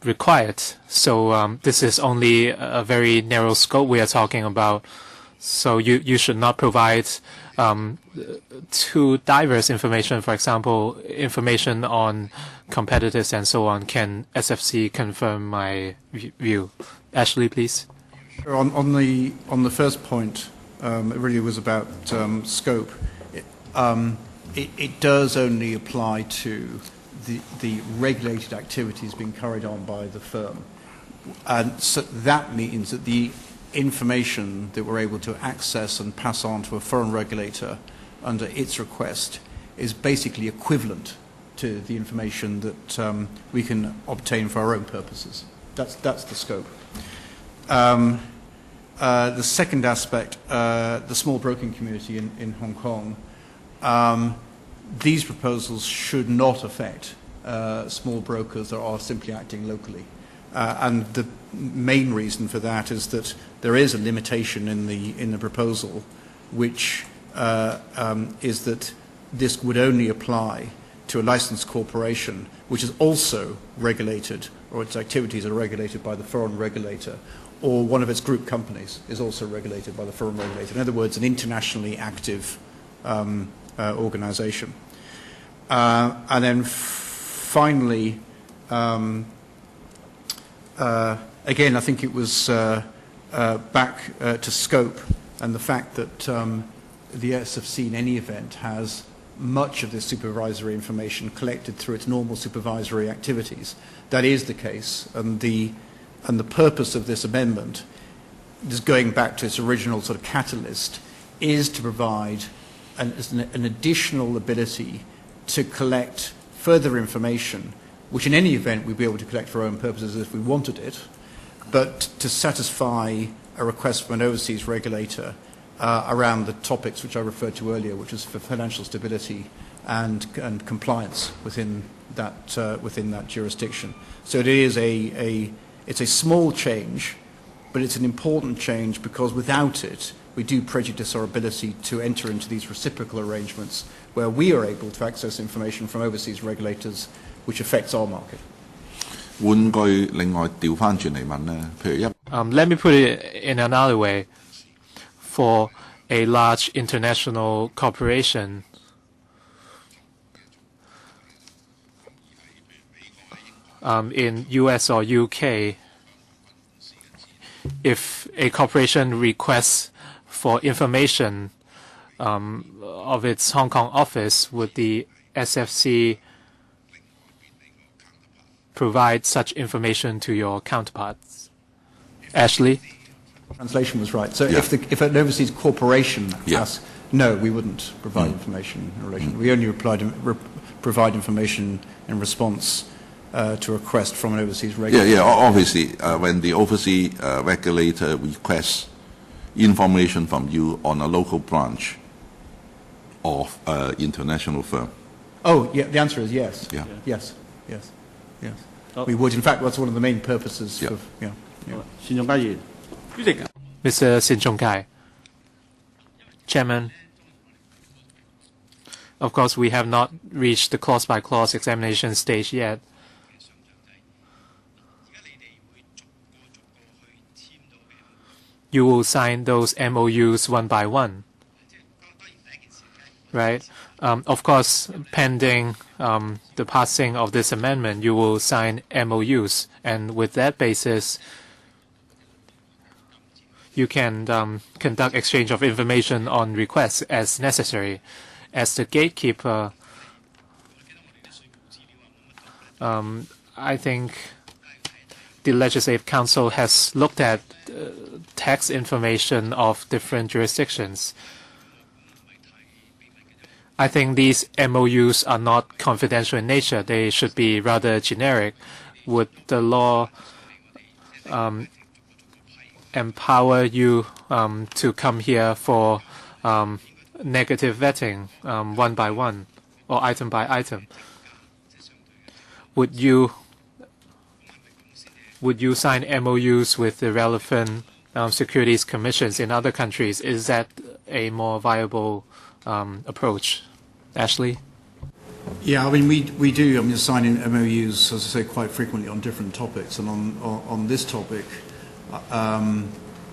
required. So this is only a very narrow scope we are talking about. So you should not provide too diverse information. For example, information on competitors and so on. Can SFC confirm my view? Ashley, please. Sure. On the first point, it really was about scope. It does only apply to the regulated activities being carried on by the firm. And so that means that the information that we're able to access and pass on to a foreign regulator under its request is basically equivalent to the information that we can obtain for our own purposes. That's the scope. The second aspect, the small broking community in Hong Kong, these proposals should not affect small brokers that are simply acting locally. And the main reason for that is that there is a limitation in the proposal, which is that this would only apply to a licensed corporation which is also regulated, or its activities are regulated by the foreign regulator, or one of its group companies is also regulated by the foreign regulator. In other words, an internationally active organization. And then finally, again, I think it was back to scope and the fact that the SFC in any event has much of this supervisory information collected through its normal supervisory activities. That is the case, and the purpose of this amendment, just going back to its original sort of catalyst, is to provide an additional ability to collect further information, which in any event we'd be able to collect for our own purposes if we wanted it, but to satisfy a request from an overseas regulator around the topics which I referred to earlier, which is for financial stability and compliance within that jurisdiction. So it is a It's a small change, but it's an important change because without it, we do prejudice our ability to enter into these reciprocal arrangements where we are able to access information from overseas regulators, which affects our market. 換句另外調翻轉嚟問呢，譬如 Let me put it in another way. For a large international corporation, in US or UK, if a corporation requests for information of its Hong Kong office, would the SFC provide such information to your counterparts? Ashley? Translation was right. So Yeah. if an overseas corporation Yeah. asks, no, we wouldn't provide information in relation. We only provide information in response to a request from an overseas regulator. Yeah, obviously, when the overseas regulator requests information from you on a local branch of international firm. Oh, yeah, the answer is yes. Yeah. Yes, yes, yes. Oh. We would. In fact, that's one of the main purposes Yeah. of, yeah. 單仲偕議員，主席。 Mr. Sin Chung Kai. Chairman, of course, we have not reached the clause-by-clause examination stage yet. You will sign those MOUs one by one, right? Of course, pending the passing of this amendment, you will sign MOUs, and with that basis, you can conduct exchange of information on requests as necessary. As the gatekeeper, I think the Legislative Council has looked at tax information of different jurisdictions. I think these MOUs are not confidential in nature. They should be rather generic. Would the law empower you to come here for negative vetting one by one or item by item? Would you sign MOUs with the relevant securities commissions in other countries? Is that a more viable approach? Ashley? Yeah, I mean, we do. I mean, signing MOUs, as I say, quite frequently on different topics. And on this topic, I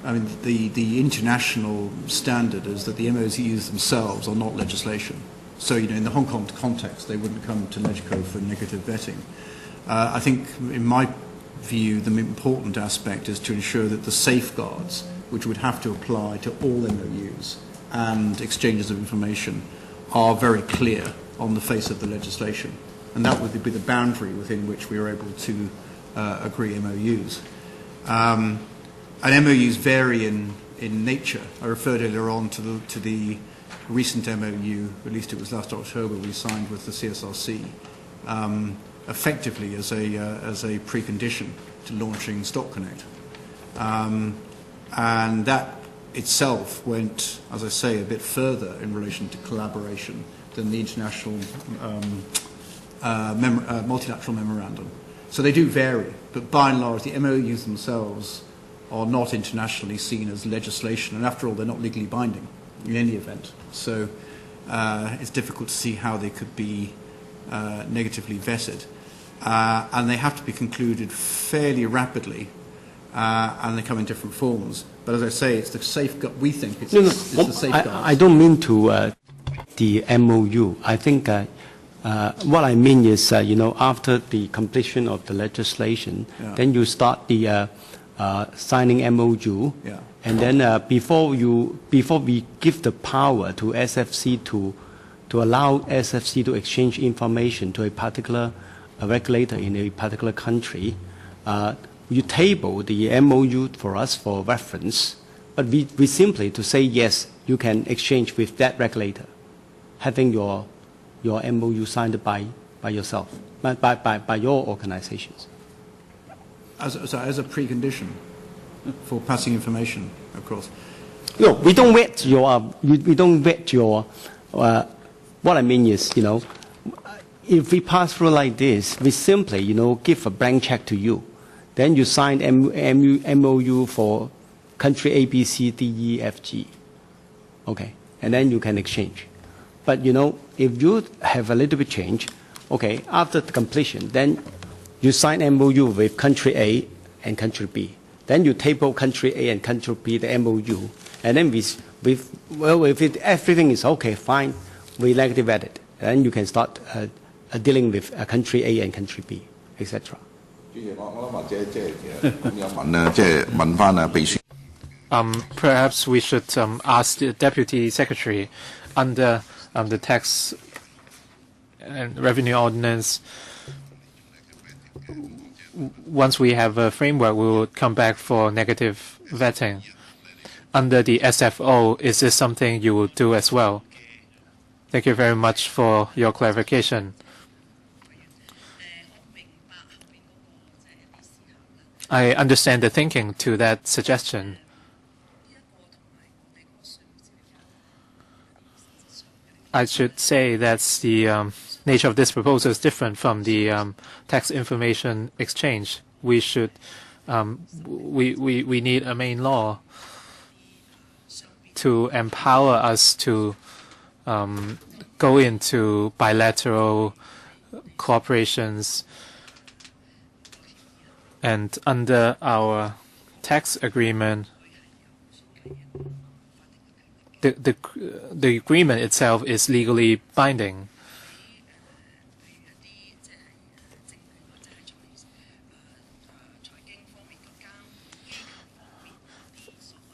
mean, the international standard is that the MOUs themselves are not legislation. So, you know, in the Hong Kong context, they wouldn't come to LegCo for negative vetting. I think, in my view, the important aspect is to ensure that the safeguards, which would have to apply to all MOUs and exchanges of information, are very clear on the face of the legislation. And that would be the boundary within which we are able to agree MOUs. And MOUs vary in nature. I referred earlier on to the recent MOU, at least it was last October, we signed with the CSRC, effectively as a precondition to launching Stock Connect. And that itself went, as I say, a bit further in relation to collaboration than the international multilateral memorandum. So they do vary, but by and large, the MOUs themselves are not internationally seen as legislation, and after all, they're not legally binding in any event. So it's difficult to see how they could be negatively vetted. And they have to be concluded fairly rapidly, and they come in different forms. But as I say, it's the safeguard. We think it's the safeguard. I don't mean to the MOU. I think what I mean is, you know, after the completion of the legislation, then you start the signing MOU, and then before we give the power to SFC to allow SFC to exchange information to a particular regulator in a particular country, you table the MOU for us for reference, but we simply to say yes, you can exchange with that regulator, having your MOU signed by yourself, by your organizations. As a precondition for passing information, of course. No, we don't vet your. We don't vet your. What I mean is, you know, if we pass through like this, we simply, you know, give a blank check to you. then you sign MOU for country A, B, C, D, E, F, G. Okay, and then you can exchange. But if you have a little bit change, okay, after the completion, then you sign MOU with country A and country B. Then you table country A and country B, the MOU, and then if everything is okay, fine, we negative edit. Then you can start dealing with country A and country B, etc. Perhaps we should ask the Deputy Secretary under the Tax and Revenue Ordinance. Once we have a framework, we will come back for negative vetting. Under the SFO, is this something you will do as well? Thank you very much for your clarification. I understand the thinking to that suggestion. I should say that the nature of this proposal is different from the tax information exchange. We should we need a main law to empower us to go into bilateral cooperations, and under our tax agreement, the agreement itself is legally binding.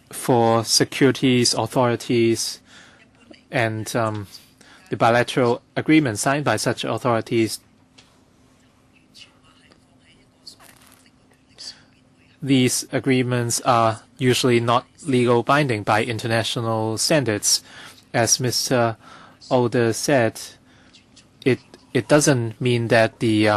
For securities authorities and the bilateral agreement signed by such authorities, these agreements are usually not legal binding by international standards. As Mr. Older said, it doesn't mean that the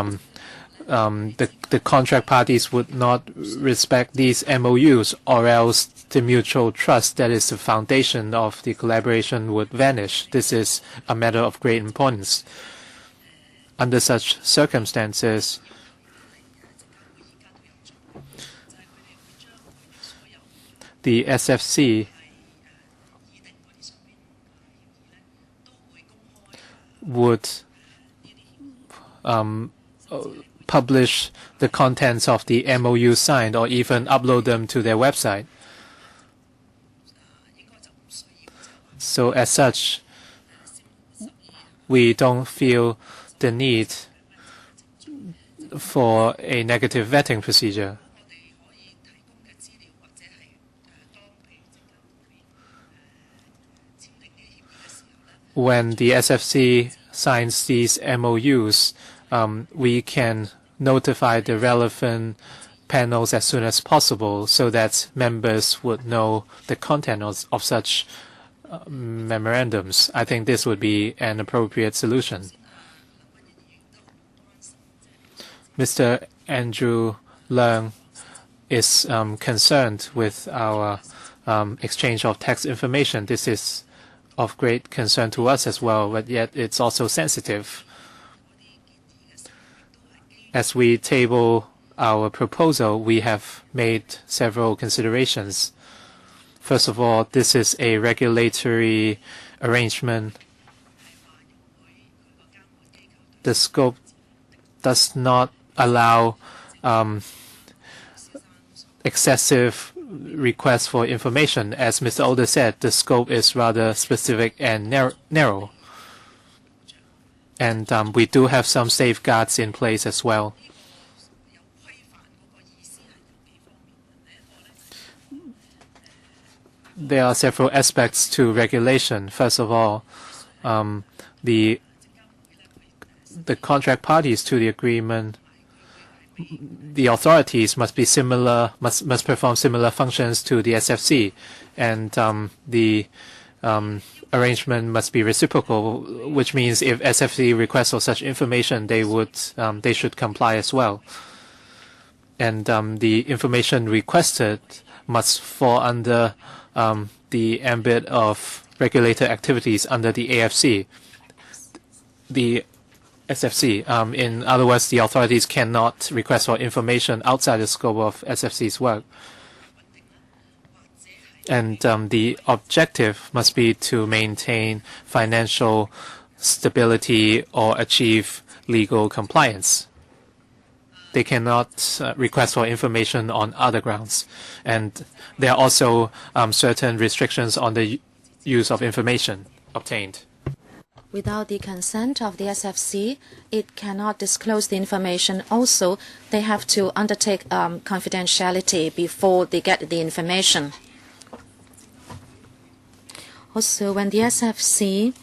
contract parties would not respect these MOUs, or else the mutual trust that is the foundation of the collaboration would vanish. This is a matter of great importance. Under such circumstances, the SFC would publish the contents of the MOU signed, or even upload them to their website. So as such, we don't feel the need for a negative vetting procedure. When the SFC signs these MOUs, we can notify the relevant panels as soon as possible so that members would know the content of such memorandums. I think this would be an appropriate solution. Mr. Andrew Leung is concerned with our exchange of tax information. This is of great concern to us as well, but yet it's also sensitive. As we table our proposal, we have made several considerations. First of all, this is a regulatory arrangement. The scope does not allow excessive requests for information. As Mr. Older said, the scope is rather specific and narrow. And we do have some safeguards in place as well. There are several aspects to regulation. First of all, the contract parties to the agreement, the authorities must be similar, must perform similar functions to the SFC, and the arrangement must be reciprocal, which means if SFC requests for such information, they should comply as well. And the information requested must fall under the ambit of regulated activities under the AFC. The SFC. In other words, the authorities cannot request for information outside the scope of SFC's work. And the objective must be to maintain financial stability or achieve legal compliance. They cannot request for information on other grounds. And there are also certain restrictions on the use of information obtained. Without the consent of the SFC, it cannot disclose the information. Also, they have to undertake confidentiality before they get the information. Also, when the SFC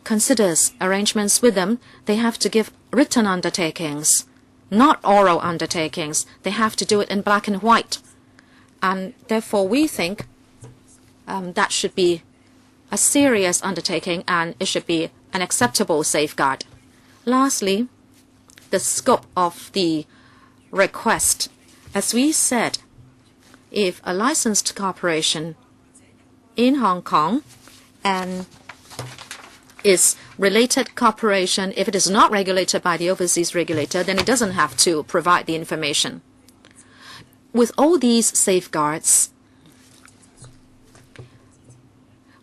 considers arrangements with them, they have to give written undertakings, not oral undertakings. They have to do it in black and white. And therefore, we think that should be a serious undertaking and it should be an acceptable safeguard. Lastly, the scope of the request. As we said, if a licensed corporation in Hong Kong and is related corporation, if it is not regulated by the overseas regulator, then it doesn't have to provide the information. With all these safeguards,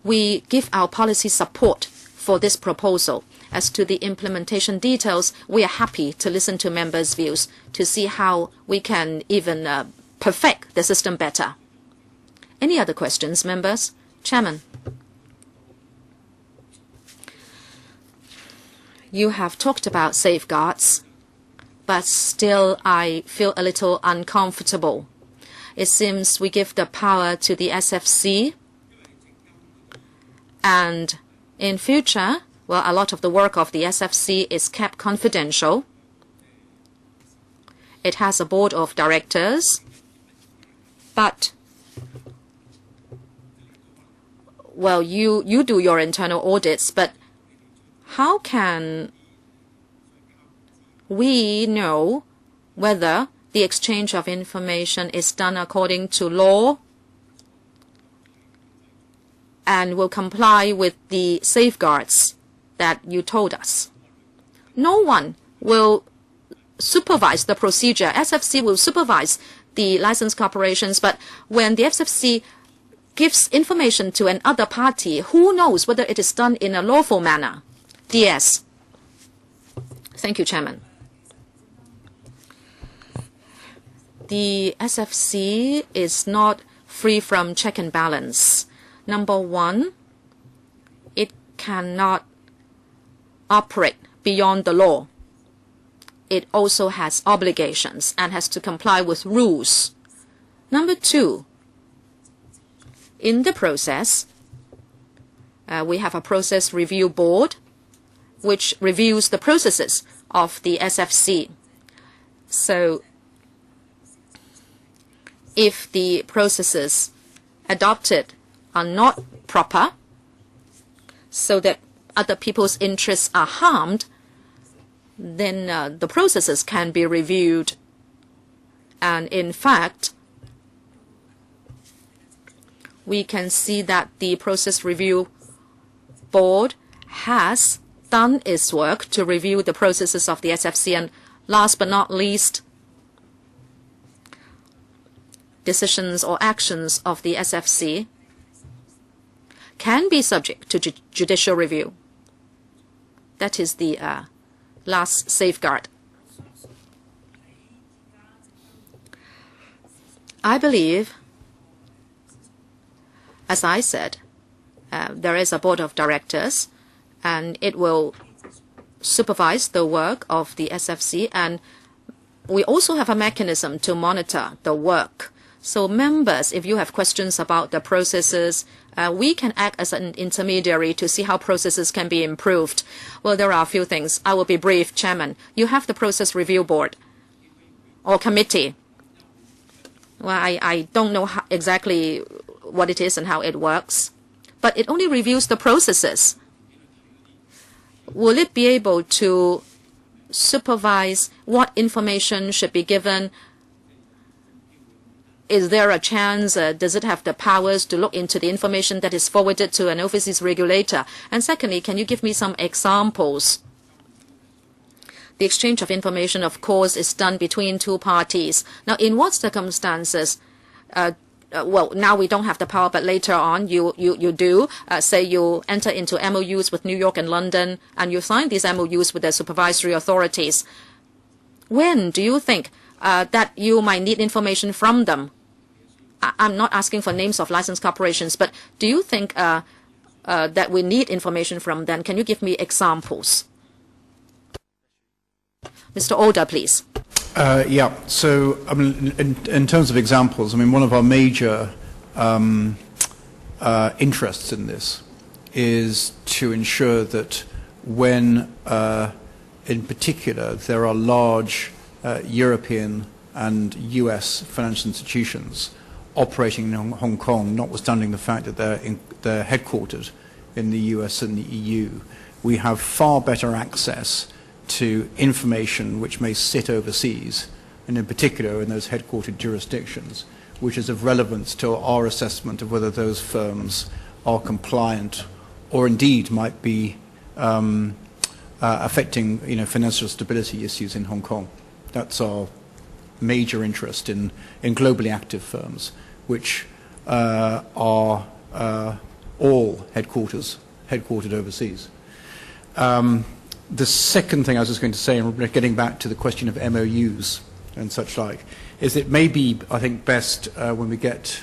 we give our policy support for this proposal. As to the implementation details, we are happy to listen to members' views to see how we can even perfect the system better. Any other questions, members? Chairman. You have talked about safeguards, but still I feel a little uncomfortable. It seems we give the power to the SFC, and in future, well, a lot of the work of the SFC is kept confidential. It has a board of directors, but, well, you do your internal audits, but how can we know whether the exchange of information is done according to law and will comply with the safeguards that you told us? No one will supervise the procedure. SFC will supervise the licensed corporations, but when the SFC gives information to another party, who knows whether it is done in a lawful manner? DS. Thank you, Chairman. The SFC is not free from check and balance. Number one, it cannot operate beyond the law. It also has obligations and has to comply with rules. Number two, in the process, we have a process review board which reviews the processes of the SFC. So if the processes adopted are not proper, so that other people's interests are harmed, then the processes can be reviewed. And in fact, we can see that the process review board has done its work to review the processes of the SFC. And last but not least, decisions or actions of the SFC can be subject to judicial review. That is the last safeguard. I believe, as I said, there is a board of directors, and it will supervise the work of the SFC, and we also have a mechanism to monitor the work. So members, if you have questions about the processes, we can act as an intermediary to see how processes can be improved. Well, there are a few things. I will be brief, Chairman. You have the process review board or committee. Well, I don't know exactly what it is and how it works, but it only reviews the processes. Will it be able to supervise what information should be given is there a chance, does it have the powers to look into the information that is forwarded to an overseas regulator? And secondly, can you give me some examples? The exchange of information, of course, is done between two parties. Now, in what circumstances, well, now we don't have the power, but later on you do. Say you enter into MOUs with New York and London, and you sign these MOUs with the supervisory authorities. When do you think that you might need information from them? I'm not asking for names of licensed corporations, but do you think that we need information from them? Can you give me examples? Mr. Older, please. Yeah. So, I mean, in terms of examples, I mean, one of our major interests in this is to ensure that when, in particular, there are large European and US financial institutions operating in Hong Kong, notwithstanding the fact that they're headquartered in the US and the EU, we have far better access to information which may sit overseas, and in particular in those headquartered jurisdictions, which is of relevance to our assessment of whether those firms are compliant or indeed might be affecting financial stability issues in Hong Kong. That's our major interest in globally active firms, which are all headquartered overseas. The second thing I was just going to say, and getting back to the question of MOUs and such like, is it may be, I think, best when we get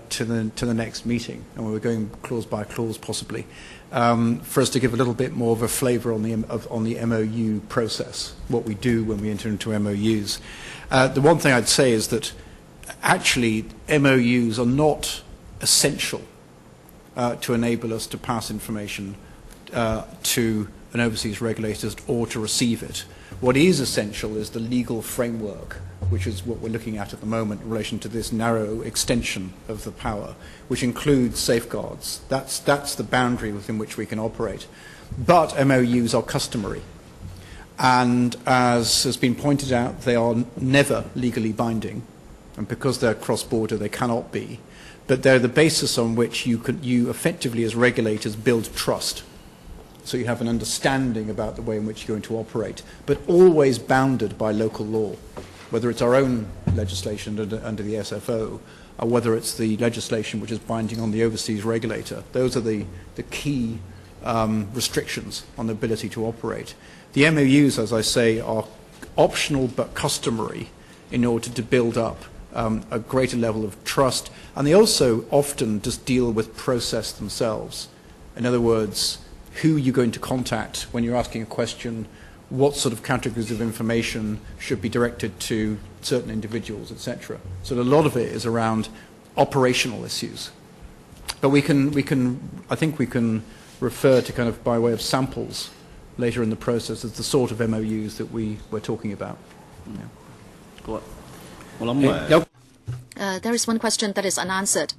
to the next meeting, and when we're going clause by clause possibly, for us to give a little bit more of a flavour on the MOU process, what we do when we enter into MOUs. The one thing I'd say is that actually MOUs are not essential to enable us to pass information to an overseas regulator or to receive it. What is essential is the legal framework, which is what we're looking at the moment in relation to this narrow extension of the power, which includes safeguards. That's the boundary within which we can operate. But MOUs are customary. And as has been pointed out, they are never legally binding. And because they're cross-border, they cannot be. But they're the basis on which you effectively, as regulators, build trust. So you have an understanding about the way in which you're going to operate, but always bounded by local law, whether it's our own legislation under the SFO, or whether it's the legislation which is binding on the overseas regulator. Those are the key restrictions on the ability to operate. The MOUs, as I say, are optional but customary in order to build up a greater level of trust, and they also often just deal with process themselves. In other words, who you're going to contact when you're asking a question, what sort of categories of information should be directed to certain individuals, etc. So a lot of it is around operational issues. But I think we can refer to kind of by way of samples later in the process as the sort of MOUs that we were talking about. Yeah. There is one question that is unanswered.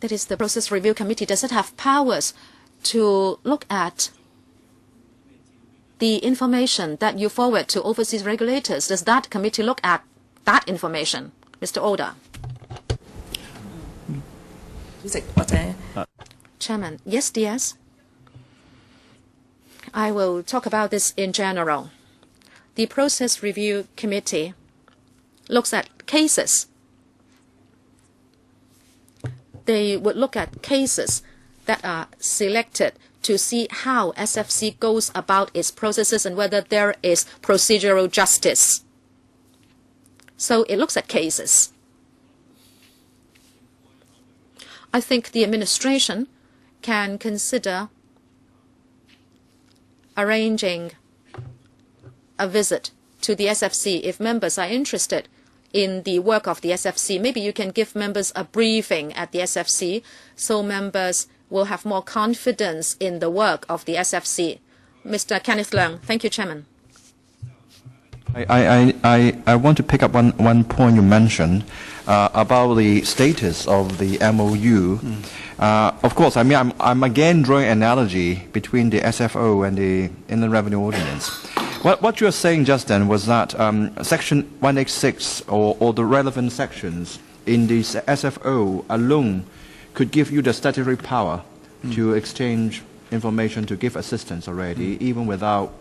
That is the Process Review Committee. Does it have powers to look at the information that you forward to overseas regulators? Does that committee look at that information? Mr. Oda. Chairman, yes, DS. I will talk about this in general. The Process Review Committee looks at cases. They would look at cases that are selected to see how SFC goes about its processes and whether there is procedural justice. So it looks at cases. I think the administration can consider arranging a visit to the SFC if members are interested in the work of the SFC. Maybe you can give members a briefing at the SFC so members will have more confidence in the work of the SFC. Mr. Kenneth Leung. Thank you, Chairman. I want to pick up one point you mentioned about the status of the MOU. Of course, I mean, I'm again drawing an analogy between the SFO and the Inland Revenue Ordinance. What you were saying just then was that Section 186 or the relevant sections in the SFO alone could give you the statutory power to exchange information, to give assistance already, even without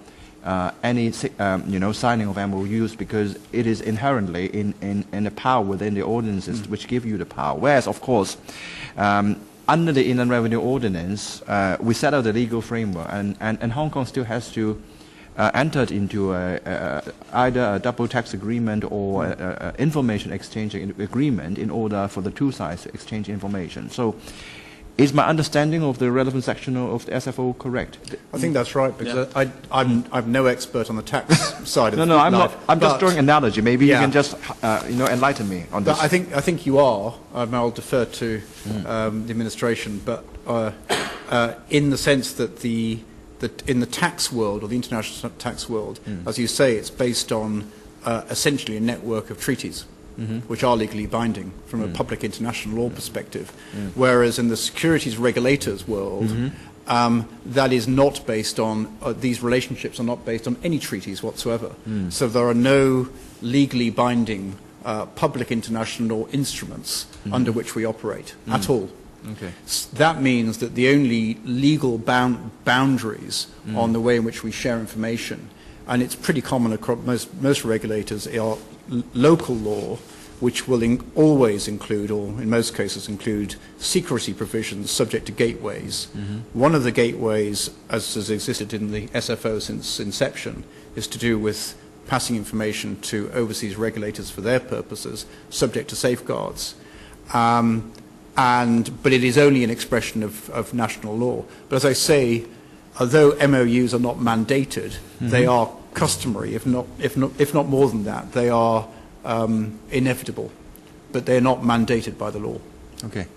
any signing of MOUs, because it is inherently in the power within the ordinances which give you the power. Whereas, of course, under the Inland Revenue Ordinance, we set out the legal framework, and Hong Kong still has to enter into either a double tax agreement or information exchange agreement in order for the two sides to exchange information. So, is my understanding of the relevant section of the SFO correct? I think that's right, because I'm no expert on the tax side of No, I'm not. I'm just drawing an analogy. Maybe you can just enlighten me on this. I think you are. I'll defer to the administration, but in the sense that in the tax world, or the international tax world, as you say, it's based on essentially a network of treaties. Which are legally binding from a public international law perspective, whereas in the securities regulators world, that is not based on, these relationships are not based on any treaties whatsoever. So there are no legally binding public international instruments under which we operate at all. Okay. That means that the only legal boundaries on the way in which we share information, and it's pretty common across most regulators, are local law, which will always include, or in most cases include, secrecy provisions subject to gateways. One of the gateways, as has existed in the SFO since inception, is to do with passing information to overseas regulators for their purposes, subject to safeguards. But it is only an expression of national law. But as I say, although MOUs are not mandated, they are customary, if not more than that. They are inevitable, but they're not mandated by the law. Okay.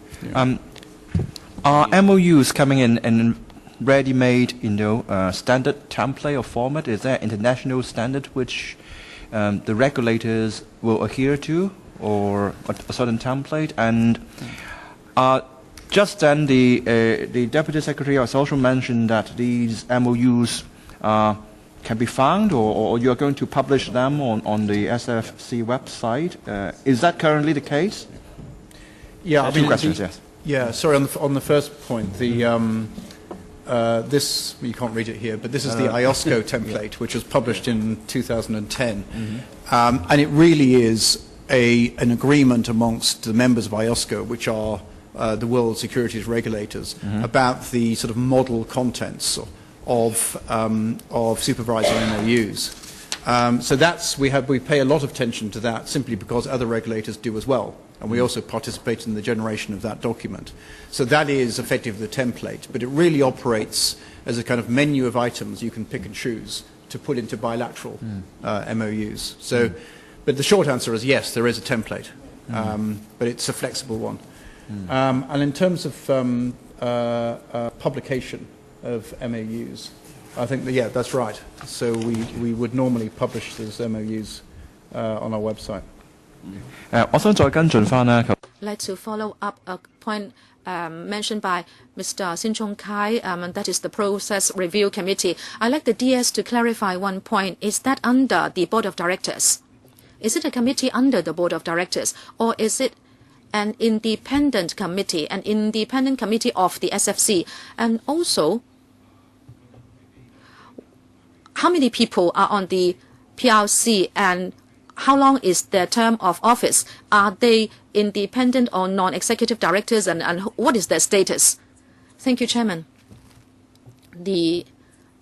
Are MOUs coming in ready-made, standard template or format? Is there international standard which the regulators will adhere to, or a certain template? And just then, the Deputy Secretary also mentioned that these MOUs can be found, or you're going to publish them on the SFC website. Is that currently the case? Yeah, two questions. Yes. Yeah. Sorry, on the first point, this you can't read it here, but this is the IOSCO template, which was published in 2010, and it really is an agreement amongst the members of IOSCO, which are the world securities regulators, about the sort of model contents of supervisory MOUs. So we pay a lot of attention to that simply because other regulators do as well, and we also participate in the generation of that document. So that is effectively the template, but it really operates as a kind of menu of items you can pick and choose to put into bilateral MOUs. So, but the short answer is yes, there is a template, but it's a flexible one. And in terms of publication of MOUs, I think that, that's right. So we would normally publish those MOUs on our website. I'd like to follow up a point mentioned by Mr. Sin Chung Kai, and that is the Process Review Committee. I'd like the DS to clarify one point. Is that under the Board of Directors? Is it a committee under the Board of Directors, or is it an independent committee of the SFC? And also, how many people are on the PRC, and how long is their term of office? Are they independent or non-executive directors, and what is their status? Thank you, Chairman. The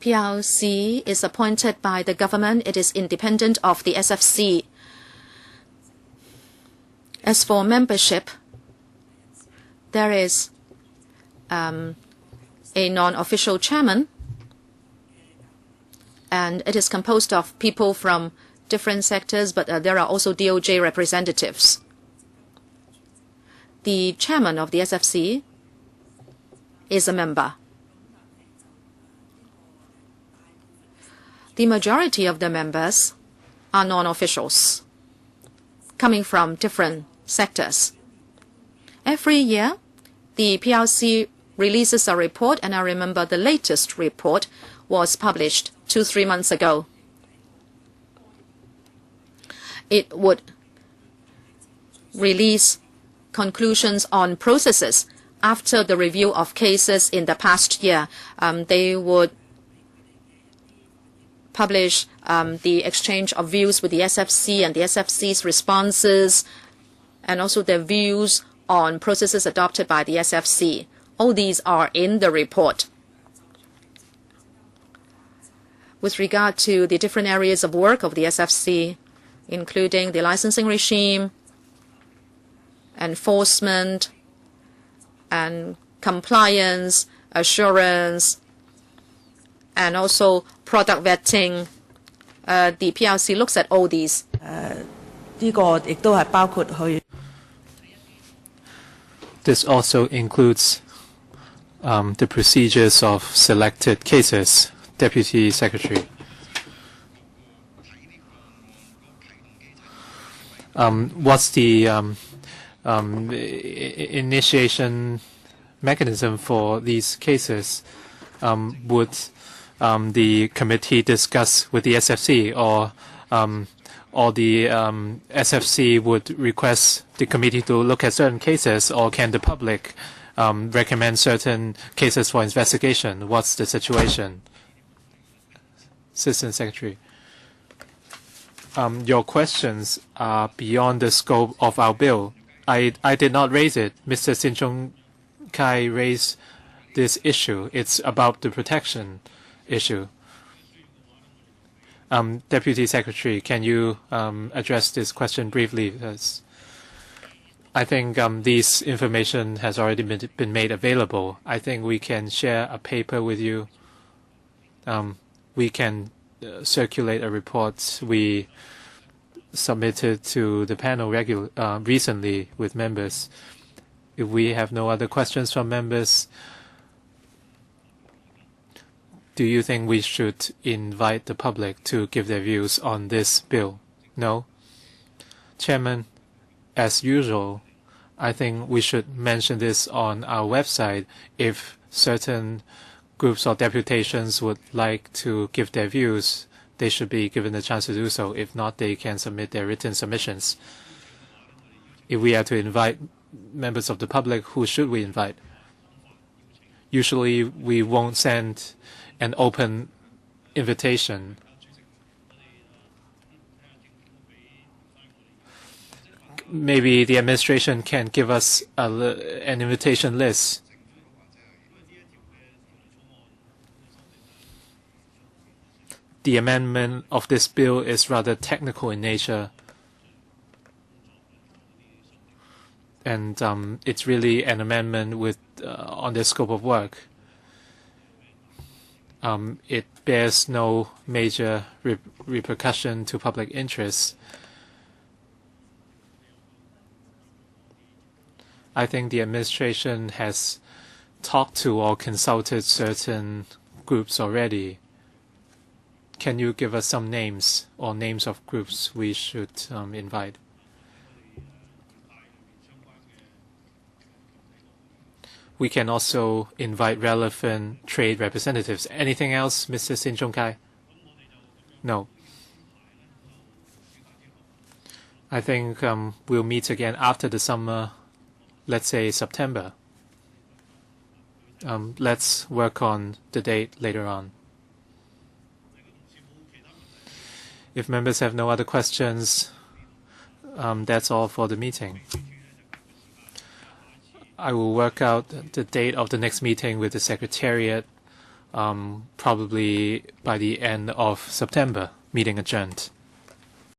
PRC is appointed by the government. It is independent of the SFC. As for membership, there is a non-official chairman, and it is composed of people from different sectors, but there are also DOJ representatives. The chairman of the SFC is a member. The majority of the members are non-officials, coming from different sectors. Every year, the PRC releases a report, and I remember the latest report was published 2-3 months ago. it would release conclusions on processes after the review of cases in the past year. They would publish the exchange of views with the SFC and the SFC's responses, and also their views on processes adopted by the SFC. All these are in the report. With regard to the different areas of work of the SFC, including the licensing regime, enforcement, and compliance, assurance, and also product vetting, the PLC looks at all these. This also includes the procedures of selected cases. Deputy Secretary. What's the initiation mechanism for these cases? Would the committee discuss with the SFC, or the SFC would request the committee to look at certain cases, or can the public recommend certain cases for investigation? What's the situation? Assistant Secretary. Your questions are beyond the scope of our bill. I did not raise it. Mr. Sin Chung Kai raised this issue. It's about the protection issue. Deputy Secretary, can you address this question briefly? Because I think this information has already been made available. I think we can share a paper with you. We can circulate a report we submitted to the panel recently with members. If we have no other questions from members, do you think we should invite the public to give their views on this bill? No? Chairman, as usual, I think we should mention this on our website. If certain groups or deputations would like to give their views, they should be given the chance to do so. If not, they can submit their written submissions. If we are to invite members of the public, who should we invite? Usually, we won't send an open invitation. Maybe the administration can give us an invitation list. The amendment of this bill is rather technical in nature, and it's really an amendment with on the scope of work. It bears no major repercussion to public interest. I think the administration has talked to or consulted certain groups already. Can you give us some names or names of groups we should invite? We can also invite relevant trade representatives. Anything else, Mr. Sin Chung Kai? No. I think we'll meet again after the summer, let's say September. Let's work on the date later on. If members have no other questions, that's all for the meeting. I will work out the date of the next meeting with the Secretariat, probably by the end of September. Meeting adjourned.